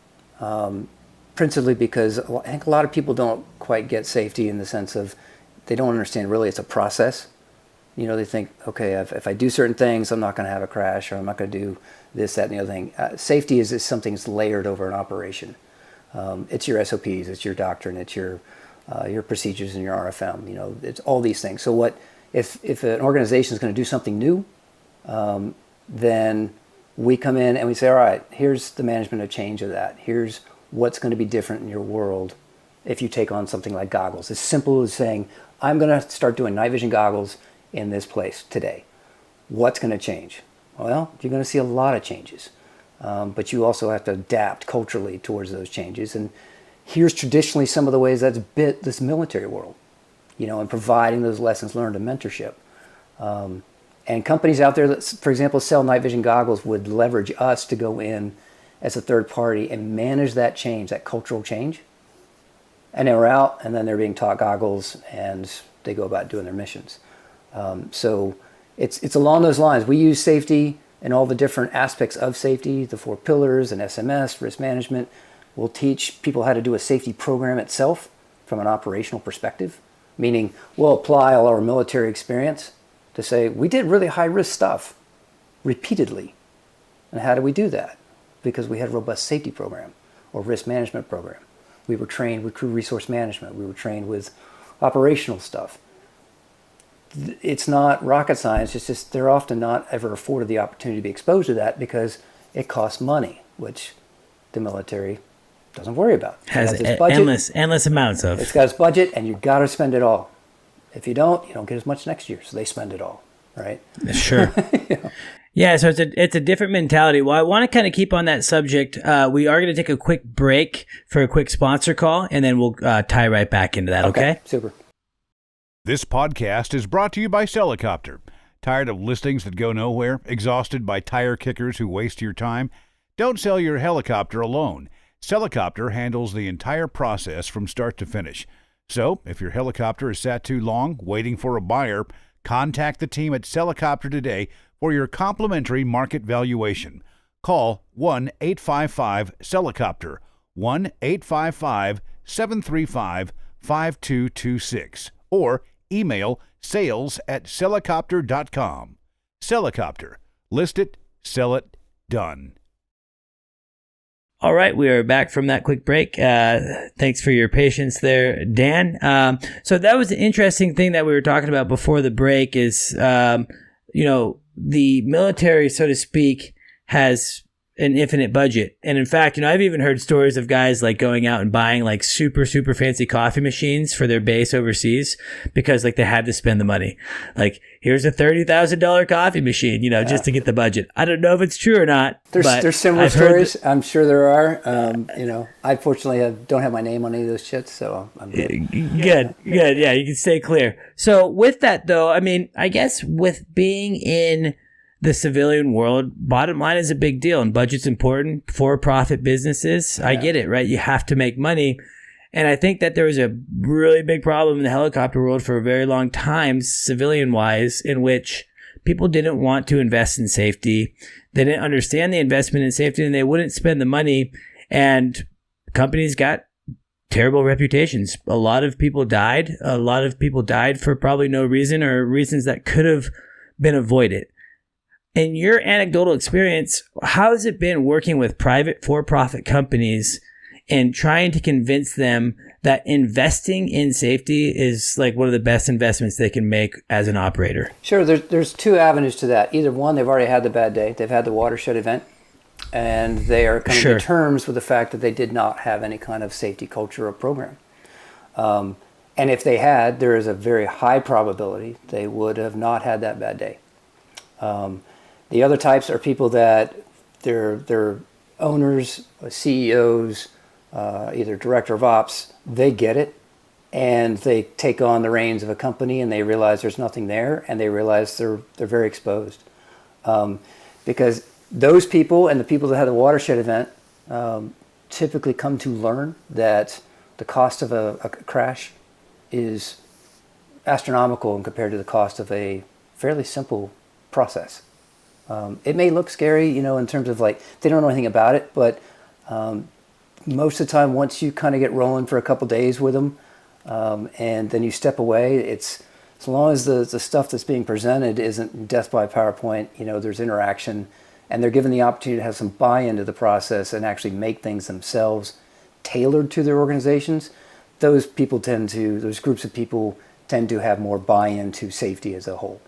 principally because I think a lot of people don't quite get safety in the sense of they don't understand really it's a process. They think, okay, if I do certain things, I'm not going to have a crash, or I'm not going to do this, that, and the other thing. Safety is something that's layered over an operation. It's your SOPs, it's your doctrine, it's your procedures and your RFM. It's all these things. So if an organization is going to do something new, then we come in and we say, all right, here's the management of change of that. Here's what's going to be different in your world if you take on something like goggles. As simple as saying, I'm going to start doing night vision goggles in this place today. What's going to change? Well, you're going to see a lot of changes, but you also have to adapt culturally towards those changes. And here's traditionally some of the ways that's bit this military world, and providing those lessons learned and mentorship. And companies out there that, for example, sell night vision goggles would leverage us to go in as a third party and manage that change, that cultural change. And they were out, and then they're being taught goggles, and they go about doing their missions. So it's along those lines. We use safety and all the different aspects of safety, the 4 pillars and SMS, risk management. We'll teach people how to do a safety program itself from an operational perspective, meaning we'll apply all our military experience to say, we did really high-risk stuff repeatedly. And how do we do that? Because we had a robust safety program or risk management program. We were trained with crew resource management. We were trained with operational stuff. It's not rocket science. It's just they're often not ever afforded the opportunity to be exposed to that because it costs money, which the military doesn't worry about. Has endless amounts of. It's got its budget, and you've got to spend it all. If you don't get as much next year. So they spend it all, right? Sure. Yeah, so it's a different mentality. Well, I want to kind of keep on that subject. We are going to take a quick break for a quick sponsor call, and then we'll tie right back into that, okay? Super. This podcast is brought to you by Helicopter. Tired of listings that go nowhere? Exhausted by tire kickers who waste your time? Don't sell your helicopter alone. Helicopter handles the entire process from start to finish. So, if your helicopter is sat too long waiting for a buyer, contact the team at Helicopter today for your complimentary market valuation. Call 1-855-Helicopter, 1-855-735-5226, or email sales@helicopter.com. Helicopter. List it, sell it, done. All right, we are back from that quick break. Thanks for your patience there, Dan. So that was the interesting thing that we were talking about before the break is, the military, so to speak, has an infinite budget. And in fact, I've even heard stories of guys like going out and buying like super, super fancy coffee machines for their base overseas because like they had to spend the money. Like, here's a $30,000 coffee machine, just to get the budget. I don't know if it's true or not. There's similar stories. I'm sure there are. I fortunately don't have my name on any of those shits, so I'm good. Good. Yeah, you can stay clear. So with that though, I guess with being in the civilian world, bottom line is a big deal, and budget's important. For-profit businesses, I get it, right? You have to make money. And I think that there was a really big problem in the helicopter world for a very long time, civilian-wise, in which people didn't want to invest in safety. They didn't understand the investment in safety, and they wouldn't spend the money. And companies got terrible reputations. A lot of people died. A lot of people died for probably no reason or reasons that could have been avoided. In your anecdotal experience, how has it been working with private for-profit companies and trying to convince them that investing in safety is like one of the best investments they can make as an operator? Sure. There's two avenues to that. Either one, they've already had the bad day. They've had the watershed event, and they are coming to terms with the fact that they did not have any kind of safety culture or program. And if they had, there is a very high probability they would have not had that bad day. The other types are people that they're owners, CEOs, either director of ops, they get it, and they take on the reins of a company, and they realize there's nothing there, and they realize they're very exposed. Because those people and the people that had the watershed event typically come to learn that the cost of a crash is astronomical compared to the cost of a fairly simple process. It may look scary, in terms of like, they don't know anything about it, but most of the time, once you kind of get rolling for a couple days with them, and then you step away, it's as long as the stuff that's being presented isn't death by PowerPoint, there's interaction, and they're given the opportunity to have some buy-in to the process and actually make things themselves tailored to their organizations. Those groups of people tend to have more buy-in to safety as a whole.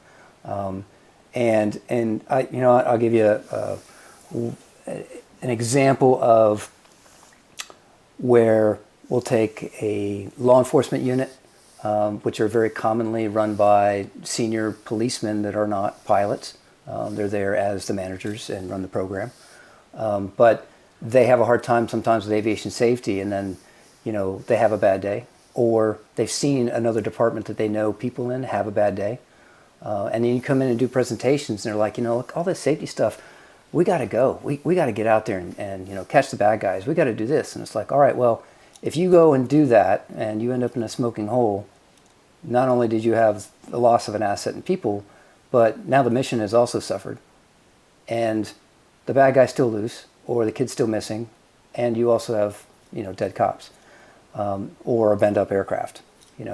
And I'll give you an example of where we'll take a law enforcement unit, which are very commonly run by senior policemen that are not pilots. They're there as the managers and run the program. But they have a hard time sometimes with aviation safety, and then they have a bad day, or they've seen another department that they know people in have a bad day. And then you come in and do presentations, and they're like, look, all this safety stuff, we got to go. We got to get out there and catch the bad guys. We got to do this. And it's like, all right, well, if you go and do that and you end up in a smoking hole, not only did you have the loss of an asset and people, but now the mission has also suffered. And the bad guy's still loose, or the kid's still missing, and you also have, dead cops, or a bent up aircraft,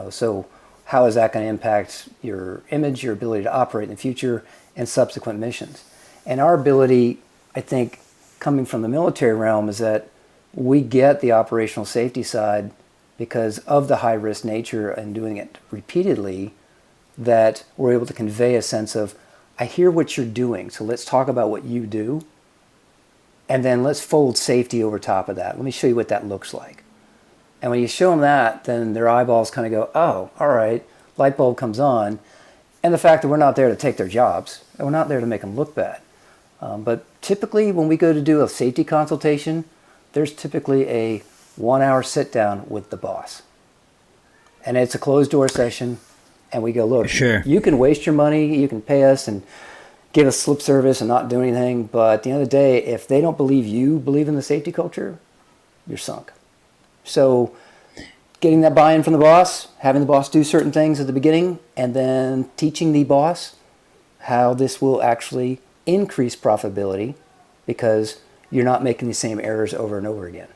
so how is that going to impact your image, your ability to operate in the future, and subsequent missions? And our ability, I think, coming from the military realm, is that we get the operational safety side because of the high-risk nature and doing it repeatedly, that we're able to convey a sense of, I hear what you're doing, so let's talk about what you do, and then let's fold safety over top of that. Let me show you what that looks like. And when you show them that, then their eyeballs kind of go, oh, all right, light bulb comes on. And the fact that we're not there to take their jobs, and we're not there to make them look bad. But typically when we go to do a safety consultation, there's typically a 1-hour sit down with the boss. And it's a closed door session, and we go, look, sure, you can waste your money, you can pay us and give us slip service and not do anything, but at the end of the day, if they don't believe you believe in the safety culture, you're sunk. So getting that buy-in from the boss, having the boss do certain things at the beginning, and then teaching the boss how this will actually increase profitability because you're not making the same errors over and over again.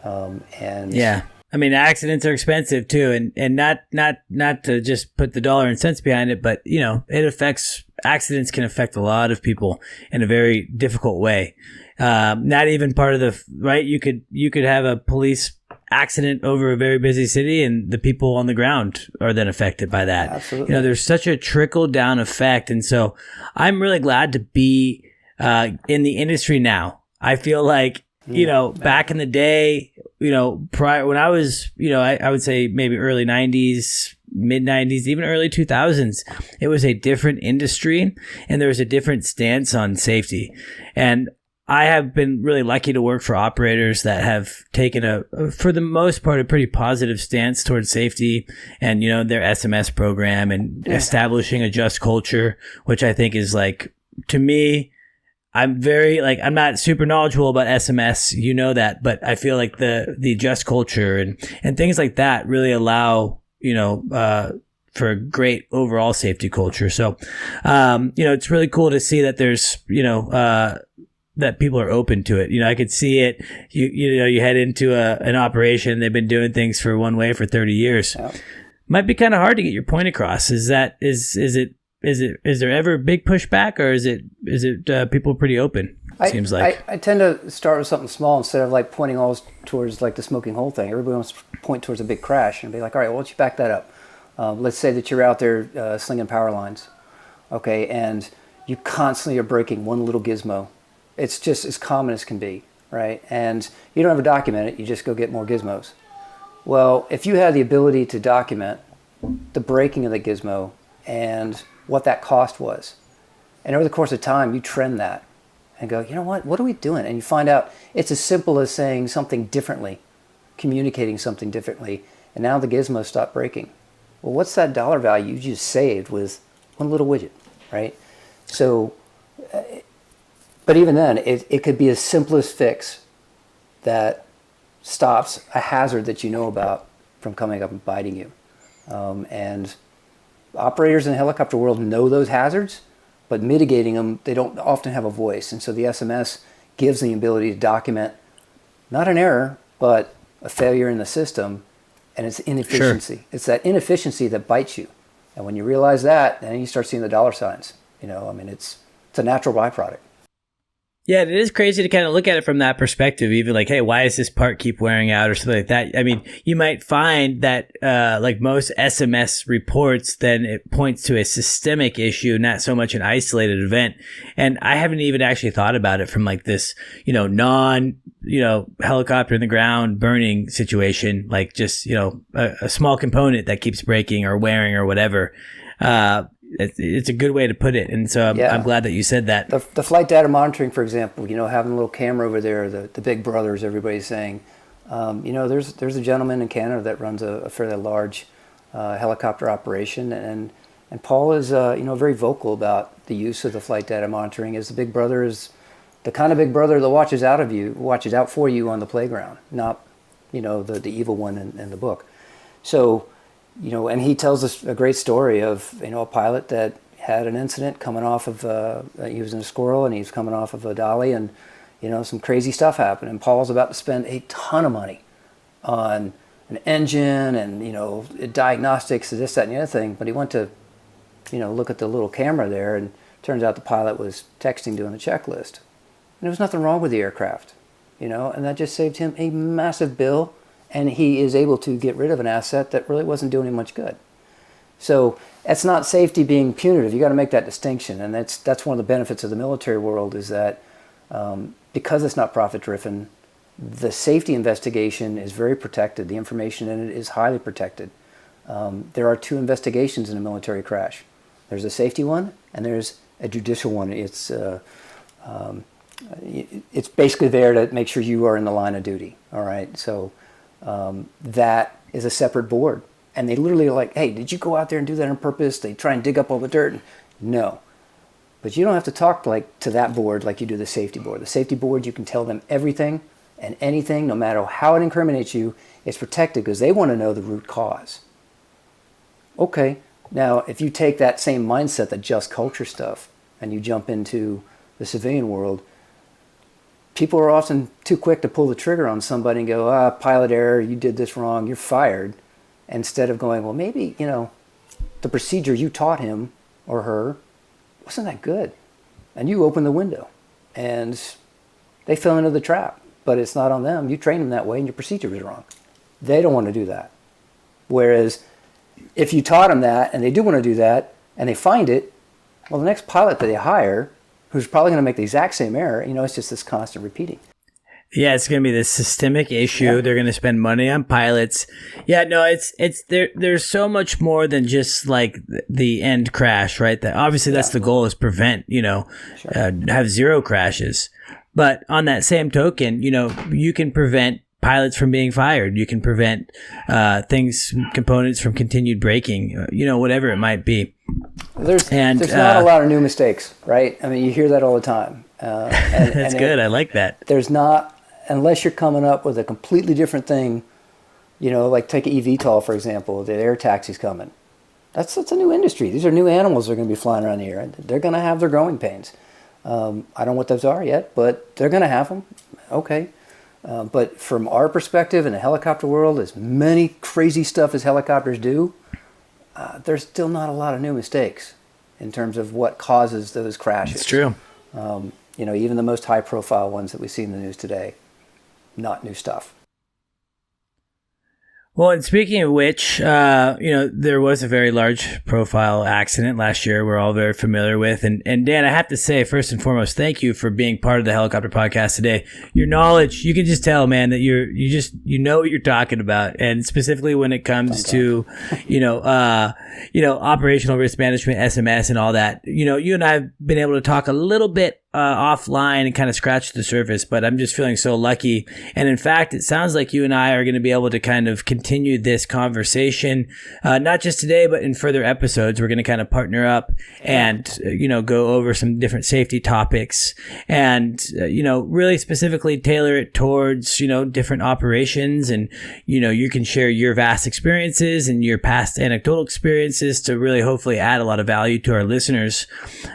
Yeah. I mean, accidents are expensive too, and not to just put the dollar and cents behind it, but accidents can affect a lot of people in a very difficult way. Not even part of the right. You could have a police accident over a very busy city, and the people on the ground are then affected by that. Absolutely. There's such a trickle down effect, and so I'm really glad to be in the industry now. I feel like back in the day, prior when I was, I would say maybe early 90s, mid 90s, even early 2000s, it was a different industry, and there was a different stance on safety. And I have been really lucky to work for operators that have taken for the most part, a pretty positive stance towards safety and, their SMS program and establishing a just culture, which I think is like, to me, I'm I'm not super knowledgeable about SMS, that, but I feel like the just culture and things like that really allow, for a great overall safety culture. So, it's really cool to see that there's, that people are open to it. I could see it. You head into an operation. They've been doing things for one way for 30 years. Yeah. Might be kind of hard to get your point across. Is there ever a big pushback, or is it people pretty open? seems like. I tend to start with something small instead of like pointing all towards like the smoking hole thing. Everybody wants to point towards a big crash and be like, all right, well, why don't you back that up? Let's say that you're out there slinging power lines, okay, and you constantly are breaking one little gizmo. It's just as common as can be, right? And you don't ever document it. You just go get more gizmos. Well, if you had the ability to document the breaking of the gizmo and what that cost was, and over the course of time, you trend that and go, you know what are we doing? And you find out it's as simple as saying something differently, communicating something differently, and now the gizmo stopped breaking. Well, what's that dollar value you just saved with one little widget, right? So, but even then, it could be as simple as fix that stops a hazard that you know about from coming up and biting you. And operators in the helicopter world know those hazards, but mitigating them, they don't often have a voice. And so the SMS gives the ability to document not an error, but a failure in the system, and it's inefficiency. Sure. It's that inefficiency that bites you. And when you realize that, then you start seeing the dollar signs. It's a natural byproduct. Yeah, it is crazy to kind of look at it from that perspective, even like, hey, why does this part keep wearing out or something like that? I mean, you might find that like most SMS reports, then it points to a systemic issue, not so much an isolated event. And I haven't even actually thought about it from like this, helicopter in the ground burning situation, like just, a small component that keeps breaking or wearing or whatever. It's a good way to put it, and so I'm glad that you said that. The flight data monitoring, for example, having a little camera over there, the big brothers, everybody's saying, there's a gentleman in Canada that runs a fairly large helicopter operation, and Paul is very vocal about the use of the flight data monitoring, as the big brother is the kind of big brother that watches out for you on the playground, not the evil one in the book. So. And he tells us a great story of, a pilot that had an incident coming off of, he was in a squirrel and he was coming off of a dolly, and, some crazy stuff happened. And Paul's about to spend a ton of money on an engine and, diagnostics, this, that, and the other thing. But he went to, look at the little camera there, and turns out the pilot was texting, doing a checklist. And there was nothing wrong with the aircraft, and that just saved him a massive bill. And he is able to get rid of an asset that really wasn't doing him much good. So that's not safety being punitive. You got to make that distinction, and that's one of the benefits of the military world is that because it's not profit driven, the safety investigation is very protected. The information in it is highly protected. There are two investigations in a military crash. There's a safety one, and there's a judicial one. It's basically there to make sure you are in the line of duty. All right, so. That is a separate board, and they literally are like, hey, did you go out there and do that on purpose? They try and dig up all the dirt. No, but you don't have to talk to that board like you do the safety board. The safety board, you can tell them everything and anything, no matter how it incriminates you. It's protected because they want to know the root cause. Okay, now if you take that same mindset, the just culture stuff, and you jump into the civilian world, people are often too quick to pull the trigger on somebody and go, pilot error, you did this wrong, you're fired. Instead of going, well, maybe, the procedure you taught him or her wasn't that good. And you opened the window and they fell into the trap, but it's not on them. You trained them that way and your procedure was wrong. They don't want to do that. Whereas if you taught them that and they do want to do that and they find it, well, the next pilot that they hire, who's probably going to make the exact same error, it's just this constant repeating. Yeah, it's going to be this systemic issue. Yeah. They're going to spend money on pilots. Yeah, no, it's there's so much more than just like the end crash, right? That obviously that's the goal, is prevent, have zero crashes. But on that same token, you can prevent pilots from being fired. You can prevent components from continued breaking, whatever it might be. There's not a lot of new mistakes, right? I mean, you hear that all the time. That's good. I like that. There's not, unless you're coming up with a completely different thing, like take an eVTOL, for example, the air taxi's coming. That's a new industry. These are new animals that are going to be flying around the air. They're going to have their growing pains. I don't know what those are yet, but they're going to have them. Okay. But from our perspective in the helicopter world, as many crazy stuff as helicopters do, there's still not a lot of new mistakes in terms of what causes those crashes. It's true. even the most high profile ones that we see in the news today, not new stuff. Well, and speaking of which, there was a very large profile accident last year we're all very familiar with. And Dan, I have to say, first and foremost, thank you for being part of the Helicopter Podcast today. Your knowledge, you can just tell, man, that you know what you're talking about. And specifically when it comes to, operational risk management, SMS and all that, you and I have been able to talk a little bit offline and kind of scratch the surface, but I'm just feeling so lucky. And in fact, it sounds like you and I are going to be able to kind of continue this conversation, not just today, but in further episodes. We're going to kind of partner up and, go over some different safety topics and, really specifically tailor it towards, different operations. And, you can share your vast experiences and your past anecdotal experiences to really hopefully add a lot of value to our listeners.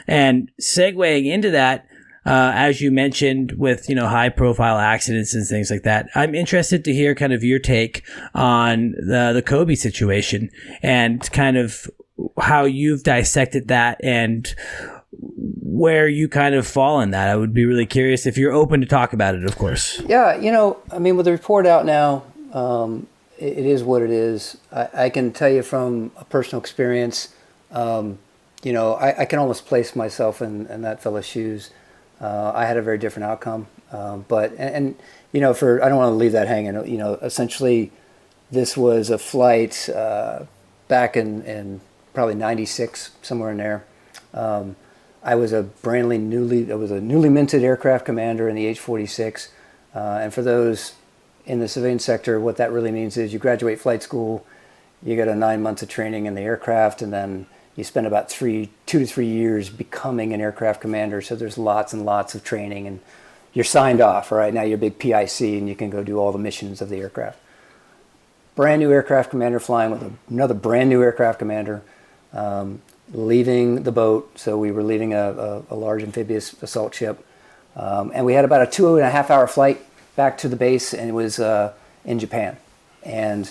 And segueing into that, as you mentioned with, high profile accidents and things like that, I'm interested to hear kind of your take on the Kobe situation and kind of how you've dissected that and where you kind of fall in that. I would be really curious if you're open to talk about it, of course. Yeah. With the report out now, it is what it is. I can tell you from a personal experience, I can almost place myself in that fellow's shoes. I had a very different outcome, but I don't want to leave that hanging. Essentially, this was a flight back in probably '96, somewhere in there. I was a newly minted aircraft commander in the H-46, and for those in the civilian sector, what that really means is you graduate flight school, you get 9 months of training in the aircraft, and then you spend about 2 to 3 years becoming an aircraft commander. So there's lots and lots of training, and you're signed off. Right now, you're a big PIC, and you can go do all the missions of the aircraft. Brand new aircraft commander flying with another brand new aircraft commander, leaving the boat. So we were leaving a large amphibious assault ship, and we had about a 2.5 hour flight back to the base, and it was in Japan. And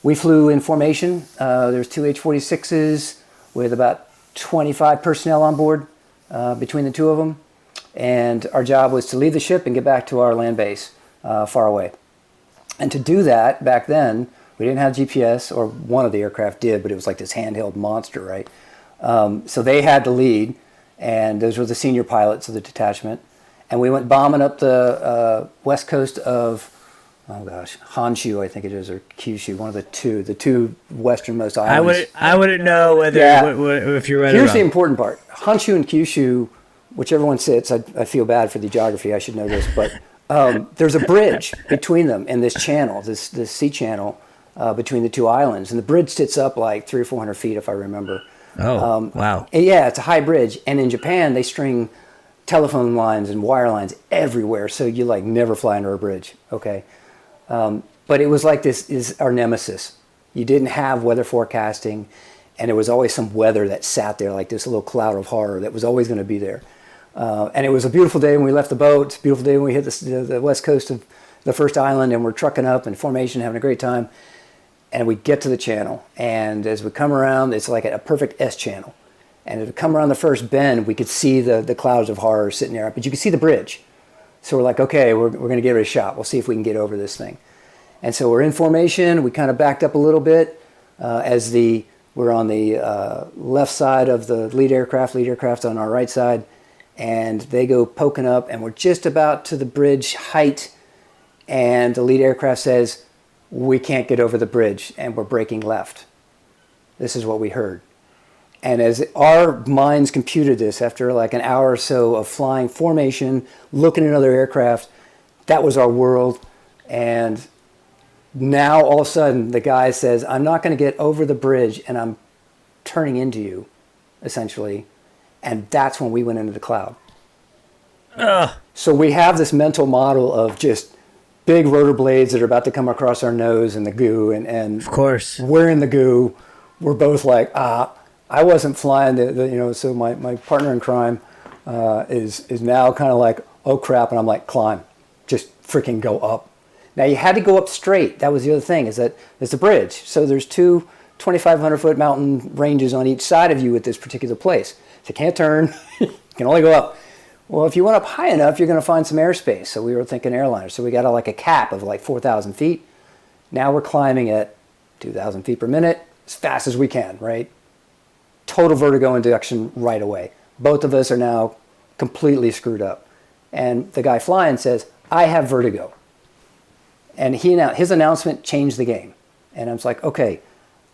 we flew in formation. There's 2 H-46s. with about 25 personnel on board between the two of them. And our job was to leave the ship and get back to our land base far away. And to do that, back then, we didn't have GPS, or one of the aircraft did, but it was like this handheld monster, right? So they had to lead, and those were the senior pilots of the detachment. And we went bombing up the west coast of, Honshu, I think it is, or Kyushu, one of the two westernmost islands. I wouldn't know whether if you're right or wrong. Here's the important part. Honshu and Kyushu, whichever one sits, I feel bad for the geography, I should know this, but there's a bridge between them in this channel, this sea channel between the two islands. And the bridge sits up like 300 or 400 feet, if I remember. Oh, wow. Yeah, it's a high bridge. And in Japan, they string telephone lines and wire lines everywhere, so you like never fly under a bridge, okay? But it was like, this is our nemesis. You didn't have weather forecasting, and there was always some weather that sat there like this little cloud of horror that was always going to be there. And it was a beautiful day when we left the boat. It's a beautiful day when we hit the west coast of the first island, and we're trucking up in formation, having a great time. And we get to the channel, and as we come around, it's like a perfect S channel. And as we come around the first bend, we could see the clouds of horror sitting there, but you could see the bridge. So we're like, okay, we're going to give it a shot. We'll see if we can get over this thing. And so we're in formation. We kind of backed up a little bit we're on the left side of the lead aircraft on our right side, and they go poking up, and we're just about to the bridge height, and the lead aircraft says, we can't get over the bridge, and we're braking left. This is what we heard. And as our minds computed this, after like an hour or so of flying formation, looking at another aircraft, that was our world. And now all of a sudden the guy says, I'm not going to get over the bridge, and I'm turning into you, essentially. And that's when we went into the cloud. So we have this mental model of just big rotor blades that are about to come across our nose and the goo. And of course, we're in the goo. We're both like, I wasn't flying so my partner in crime is now kind of like, oh crap, and I'm like, climb, just freaking go up. Now you had to go up straight. That was the other thing, is that there's a bridge. So there's two 2,500 foot mountain ranges on each side of you at this particular place. So you can't turn, you can only go up. Well, if you went up high enough, you're going to find some airspace. So we were thinking airliners. So we got like a cap of like 4,000 feet. Now we're climbing at 2,000 feet per minute as fast as we can, right? Total vertigo induction right away. Both of us are now completely screwed up. And the guy flying says, I have vertigo. And his announcement changed the game. And I was like, okay,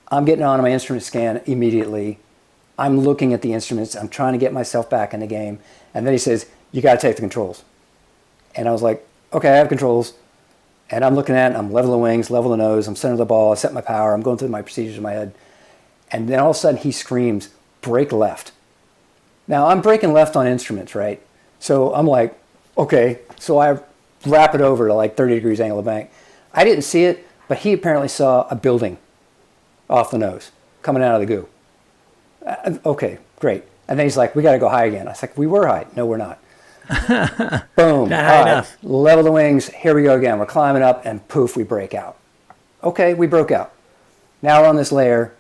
I'm getting on my instrument scan immediately. I'm looking at the instruments. I'm trying to get myself back in the game. And then he says, you got to take the controls. And I was like, okay, I have controls. And I'm looking at it. I'm level the wings, level the nose. I'm center the ball. I set my power. I'm going through my procedures in my head. And then all of a sudden he screams, brake left. Now I'm braking left on instruments, right? So I'm like, okay. So I wrap it over to like 30 degrees angle of bank. I didn't see it, but he apparently saw a building off the nose coming out of the goo. Okay, great. And then he's like, we got to go high again. I was like, we were high. No, we're not. Boom. Not high enough. Level the wings. Here we go again. We're climbing up and poof, we break out. Okay, we broke out. Now we're on this layer.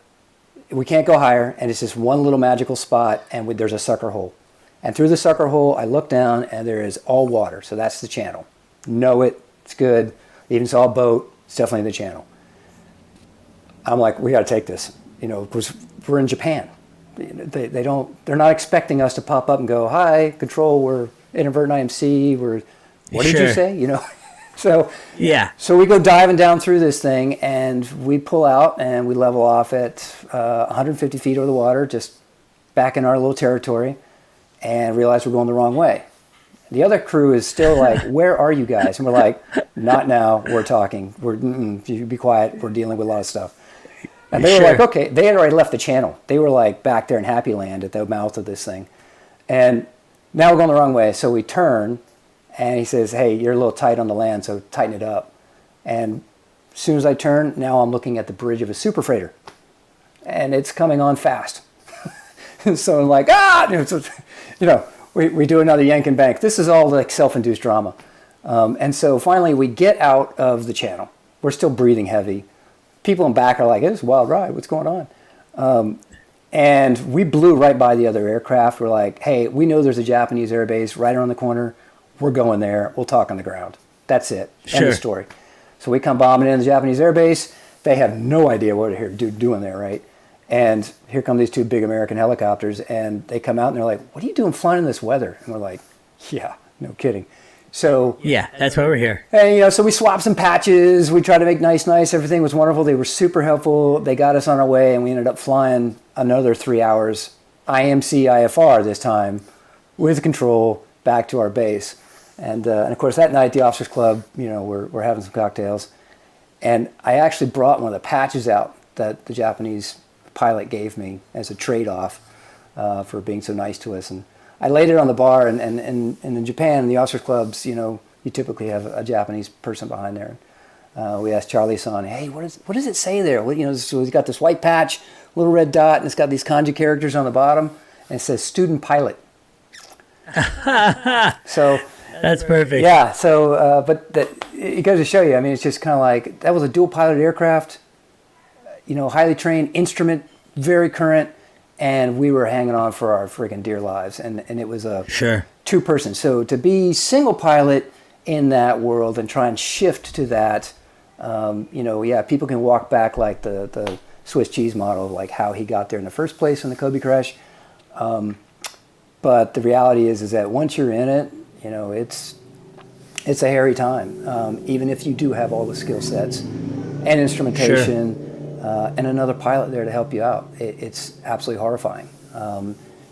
We can't go higher. And it's just one little magical spot. And there's a sucker hole. And through the sucker hole, I look down and there is all water. So that's the channel. Know it. It's good. Even saw a boat. It's definitely the channel. I'm like, we got to take this. You know, because we're in Japan. They're not expecting us to pop up and go, hi, control, we're inadvertent IMC, what did you say? You know, so we go diving down through this thing and we pull out and we level off at 150 feet over the water, just back in our little territory, and realize we're going the wrong way. The other crew is still like, where are you guys? And we're like, not now, we're talking. You be quiet, we're dealing with a lot of stuff. And they were like, okay, they had already left the channel. They were like back there in Happy Land at the mouth of this thing. And now we're going the wrong way. So we turn and he says, hey, you're a little tight on the land, so tighten it up. And as soon as I turn, now I'm looking at the bridge of a super freighter. And it's coming on fast. So I'm like, we do another yank and bank. This is all like self-induced drama. And so finally we get out of the channel. We're still breathing heavy. People in back are like, it's a wild ride. What's going on? And we blew right by the other aircraft. We're like, hey, we know there's a Japanese air base right around the corner. We're going there. We'll talk on the ground. That's it. End of story. So we come bombing in the Japanese air base. They have no idea what they're doing there, right? And here come these two big American helicopters. And they come out and they're like, what are you doing flying in this weather? And we're like, yeah, no kidding. So yeah, that's why we're here. And so we swapped some patches. We tried to make nice. Everything was wonderful. They were super helpful. They got us on our way, and we ended up flying another 3 hours, IMC IFR this time, with control back to our base. And of course that night the Officers Club, we're having some cocktails, and I actually brought one of the patches out that the Japanese pilot gave me as a trade-off for being so nice to us. And I laid it on the bar, and in Japan, the Officers Clubs, you typically have a Japanese person behind there. We asked Charlie-san, hey, what does it say there? So he's got this white patch, little red dot, and it's got these kanji characters on the bottom, and it says student pilot. So that's perfect. Yeah. So, but it goes to show you. I mean, it's just kind of like that was a dual pilot aircraft. Highly trained, instrument, very current. And we were hanging on for our freaking dear lives. And it was a two-person. So to be single pilot in that world and try and shift to that, people can walk back like the Swiss cheese model of like how he got there in the first place in the Kobe crash. But the reality is that once you're in it, it's a hairy time. Even if you do have all the skill sets and instrumentation. And another pilot there to help you out. It's absolutely horrifying.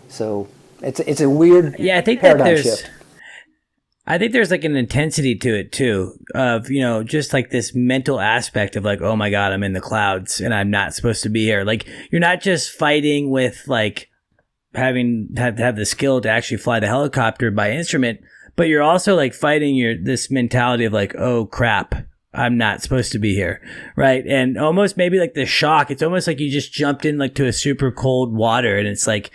So it's a weird paradigm shift. I think there's like an intensity to it too, of just like this mental aspect of like, oh my god, I'm in the clouds and I'm not supposed to be here. Like you're not just fighting with like having to have the skill to actually fly the helicopter by instrument, but you're also like fighting this mentality of like, oh crap, I'm not supposed to be here, right? And almost maybe like the shock, it's almost like you just jumped in like to a super cold water, and it's like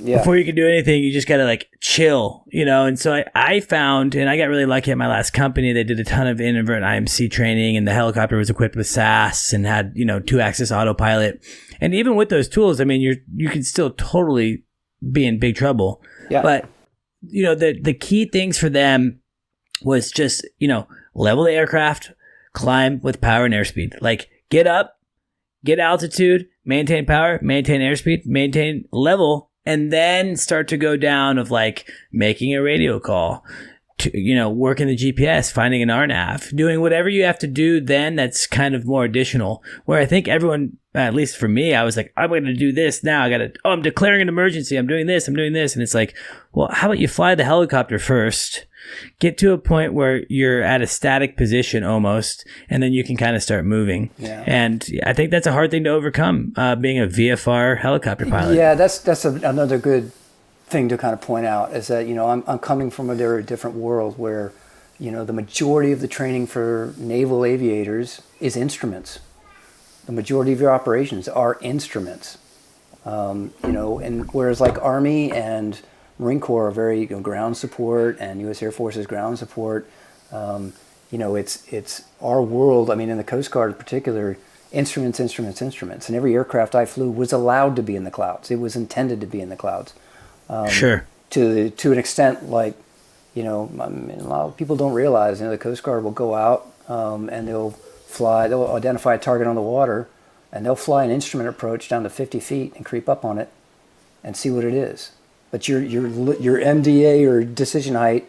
before you can do anything, you just gotta like chill, And so I found, and I got really lucky at my last company, they did a ton of inadvertent IMC training, and the helicopter was equipped with SAS and had 2-axis autopilot. And even with those tools, I mean, you can still totally be in big trouble. Yeah. But the key things for them was just, level the aircraft, climb with power and airspeed. Like, get up, get altitude, maintain power, maintain airspeed, maintain level, and then start to go down of like making a radio call, to, working the GPS, finding an RNAV, doing whatever you have to do then that's kind of more additional. Where I think everyone, at least for me, I was like, I'm going to do this now. I'm declaring an emergency. I'm doing this. And it's like, well, how about you fly the helicopter first, get to a point where you're at a static position almost, and then you can kind of start moving. Yeah. And I think that's a hard thing to overcome, being a VFR helicopter pilot. Yeah, that's another good thing to kind of point out is that, I'm coming from a very different world where, the majority of the training for naval aviators is instruments. The majority of your operations are instruments. And whereas like Army and Marine Corps are very ground support, and U.S. Air Force is ground support. It's our world. I mean, in the Coast Guard in particular, instruments. And every aircraft I flew was allowed to be in the clouds. It was intended to be in the clouds. Sure. To an extent, like, a lot of people don't realize, the Coast Guard will go out and they'll identify a target on the water, and they'll fly an instrument approach down to 50 feet and creep up on it and see what it is. But your MDA or decision height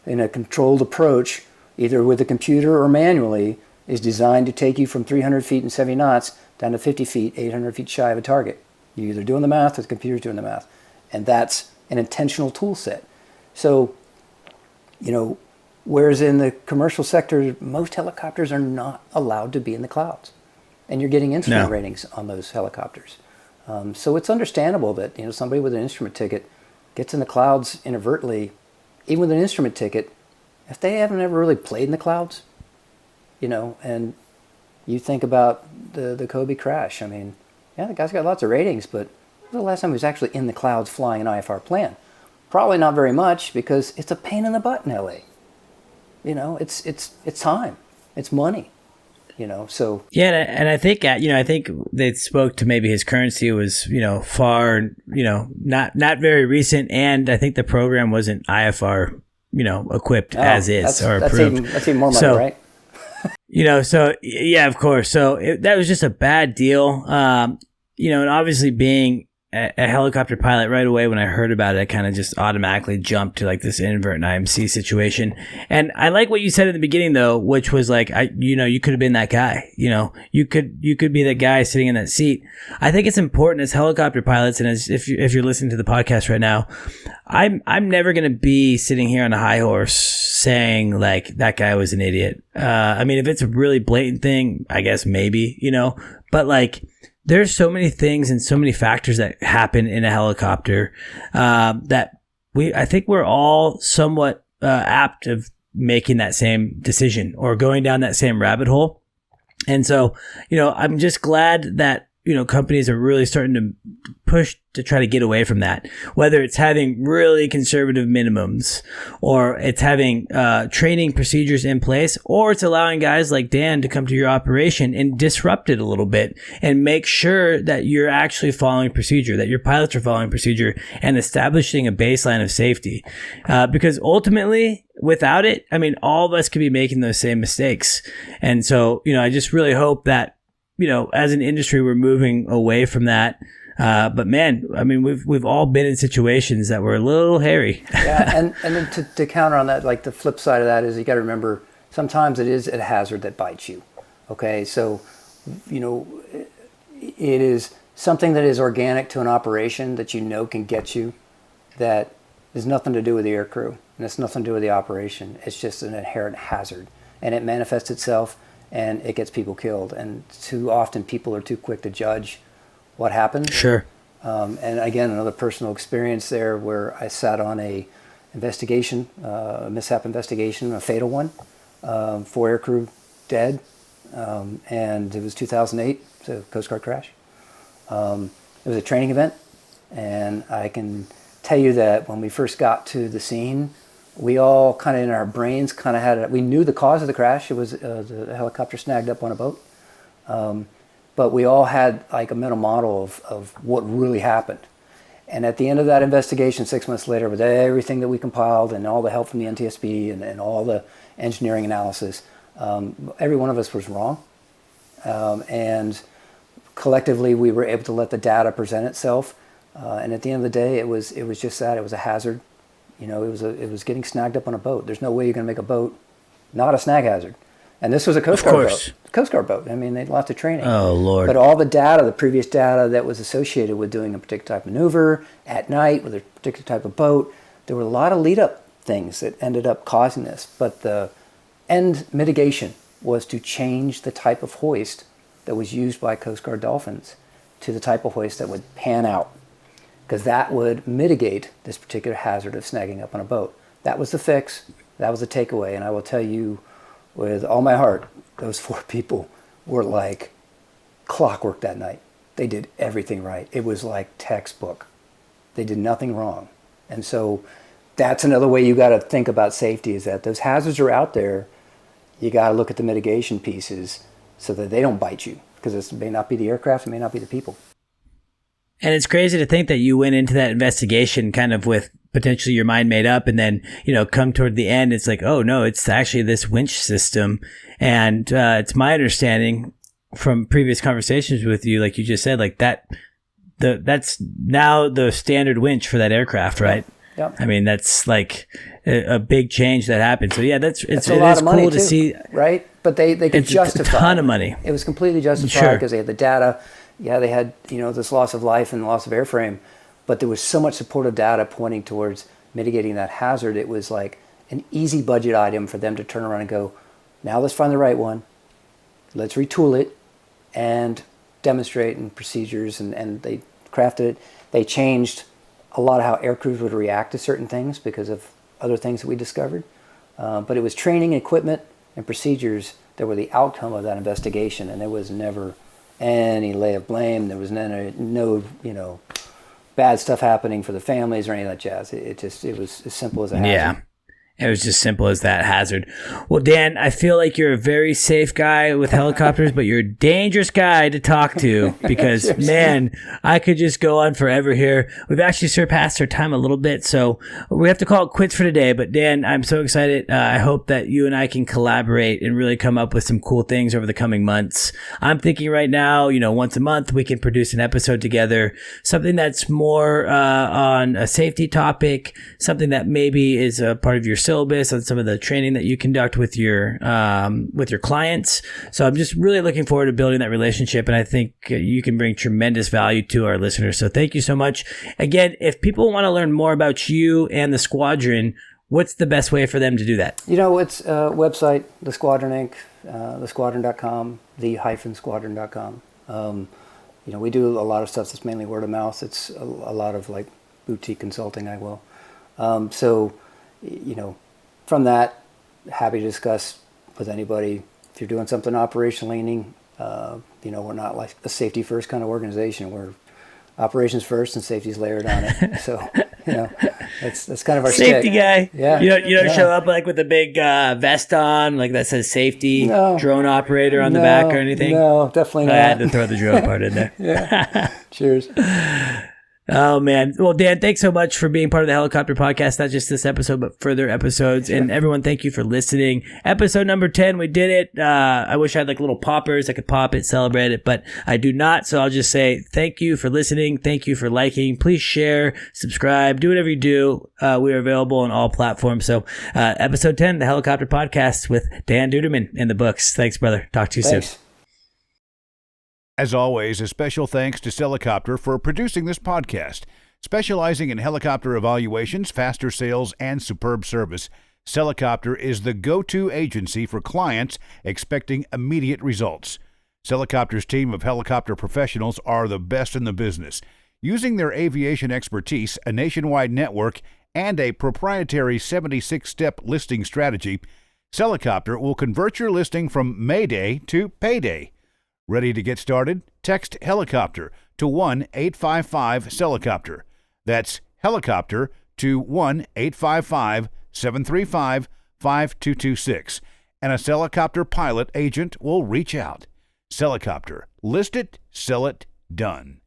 in a controlled approach, either with a computer or manually, is designed to take you from 300 feet and 70 knots down to 50 feet, 800 feet shy of a target. You're either doing the math or the computer's doing the math. And that's an intentional tool set. So, whereas in the commercial sector, most helicopters are not allowed to be in the clouds. And you're getting instrument ratings on those helicopters. So it's understandable that, somebody with an instrument ticket gets in the clouds inadvertently, even with an instrument ticket, if they haven't ever really played in the clouds, and you think about the Kobe crash. I mean, yeah, the guy's got lots of ratings, but the last time he was actually in the clouds flying an IFR plane? Probably not very much, because it's a pain in the butt in LA. It's time, it's money. So yeah, and I think they spoke to maybe his currency was far not very recent, and I think the program wasn't IFR equipped as is or approved. That's even more money, right? So yeah, of course. So that was just a bad deal. And obviously being a helicopter pilot, right away when I heard about it, I kind of just automatically jumped to like this inadvertent IMC situation. And I like what you said in the beginning though, which was like, you could have been that guy, you could be that guy sitting in that seat. I think it's important as helicopter pilots, and as if you're listening to the podcast right now, I'm never going to be sitting here on a high horse saying like that guy was an idiot. I mean, if it's a really blatant thing, I guess maybe, but like, there's so many things and so many factors that happen in a helicopter that I think we're all somewhat apt of making that same decision or going down that same rabbit hole. And so, I'm just glad that, companies are really starting to push to try to get away from that, whether it's having really conservative minimums or it's having training procedures in place, or it's allowing guys like Dan to come to your operation and disrupt it a little bit and make sure that you're actually following procedure, that your pilots are following procedure and establishing a baseline of safety. Because ultimately, without it, I mean, all of us could be making those same mistakes. And so, I just really hope that, as an industry, we're moving away from that. But man, I mean, we've all been in situations that were a little hairy. Yeah, and then to counter on that, like the flip side of that is you got to remember sometimes it is a hazard that bites you. Okay, so it is something that is organic to an operation that can get you, that has nothing to do with the air crew and it's nothing to do with the operation. It's just an inherent hazard, and it manifests itself and it gets people killed. And too often people are too quick to judge what happened. Sure. And again, another personal experience there where I sat on a investigation, a mishap investigation, a fatal one, 4 aircrew dead, and it was 2008, so Coast Guard crash. It was a training event, and I can tell you that when we first got to the scene, we all kind of in our brains kind of we knew the cause of the crash. It was the helicopter snagged up on a boat. But we all had like a mental model of what really happened. And at the end of that investigation, 6 months later, with everything that we compiled and all the help from the NTSB and all the engineering analysis, every one of us was wrong. And collectively, we were able to let the data present itself. And at the end of the day, it was just that. It was a hazard. It was getting snagged up on a boat. There's no way you're going to make a boat not a snag hazard. And this was a Coast Guard boat. Coast Guard boat. I mean, they had lots of training. Oh, Lord. But all the data, the previous data that was associated with doing a particular type of maneuver at night with a particular type of boat, there were a lot of lead-up things that ended up causing this. But the end mitigation was to change the type of hoist that was used by Coast Guard dolphins to the type of hoist that would pan out, because that would mitigate this particular hazard of snagging up on a boat. That was the fix. That was the takeaway. And I will tell you with all my heart, those 4 people were like clockwork that night. They did everything right. It was like textbook. They did nothing wrong. And so that's another way you got to think about safety, is that those hazards are out there. You got to look at the mitigation pieces so that they don't bite you, because it may not be the aircraft, it may not be the people. And it's crazy to think that you went into that investigation kind of with potentially your mind made up, and then, come toward the end, it's like, oh no, it's actually this winch system. And it's my understanding from previous conversations with you, like you just said, like that's now the standard winch for that aircraft, right? Yep. I mean, that's like a big change that happened. So yeah, it is cool to see, right? But they could justify a ton of money. It was completely justified because they had the data. Yeah, they had this loss of life and loss of airframe, but there was so much supportive data pointing towards mitigating that hazard. It was like an easy budget item for them to turn around and go, now let's find the right one, let's retool it, and demonstrate and procedures, and they crafted it. They changed a lot of how air crews would react to certain things because of other things that we discovered. But it was training, equipment, and procedures that were the outcome of that investigation, and there was never any lay of blame. There was no bad stuff happening for the families or any of that jazz. It was as simple as a hazard. Yeah. It was just simple as that hazard. Well, Dan, I feel like you're a very safe guy with helicopters, but you're a dangerous guy to talk to because, man, I could just go on forever here. We've actually surpassed our time a little bit, so we have to call it quits for today. But, Dan, I'm so excited. I hope that you and I can collaborate and really come up with some cool things over the coming months. I'm thinking right now, once a month we can produce an episode together, something that's more on a safety topic, something that maybe is a part of your syllabus on some of the training that you conduct with your clients. So I'm just really looking forward to building that relationship, and I think you can bring tremendous value to our listeners. So thank you so much. Again, if people want to learn more about you and the Squadron, what's the best way for them to do that? It's a website, the Squadron Inc., thesquadron.com, the-squadron.com. We do a lot of stuff that's mainly word of mouth. It's a lot of like boutique consulting, I will. From that, happy to discuss with anybody. If you're doing something operational leaning, we're not like a safety first kind of organization. We're operations first and safety's layered on it. So, that's kind of our safety stick. Guy. Yeah. You don't show up like with a big vest on, like that says safety, drone operator on the back or anything? No, definitely not. I had to throw the drone part in there. Yeah. Cheers. Oh, man. Well, Dan, thanks so much for being part of the Helicopter Podcast, not just this episode, but further episodes. Sure. And everyone, thank you for listening. Episode number 10, we did it. I wish I had like little poppers. I could pop it, celebrate it, but I do not. So I'll just say thank you for listening. Thank you for liking. Please share, subscribe, do whatever you do. We are available on all platforms. So episode 10, the Helicopter Podcast with Dan Deutermann in the books. Thanks, brother. Talk to you soon. As always, a special thanks to Helicopter for producing this podcast. Specializing in helicopter evaluations, faster sales, and superb service, Helicopter is the go-to agency for clients expecting immediate results. Helicopter's team of helicopter professionals are the best in the business. Using their aviation expertise, a nationwide network, and a proprietary 76-step listing strategy, Helicopter will convert your listing from Mayday to payday. Ready to get started? Text Helicopter to 1-855-Helicopter. That's Helicopter to 1-855-735-5226. And a Helicopter pilot agent will reach out. Helicopter. List it, sell it, done.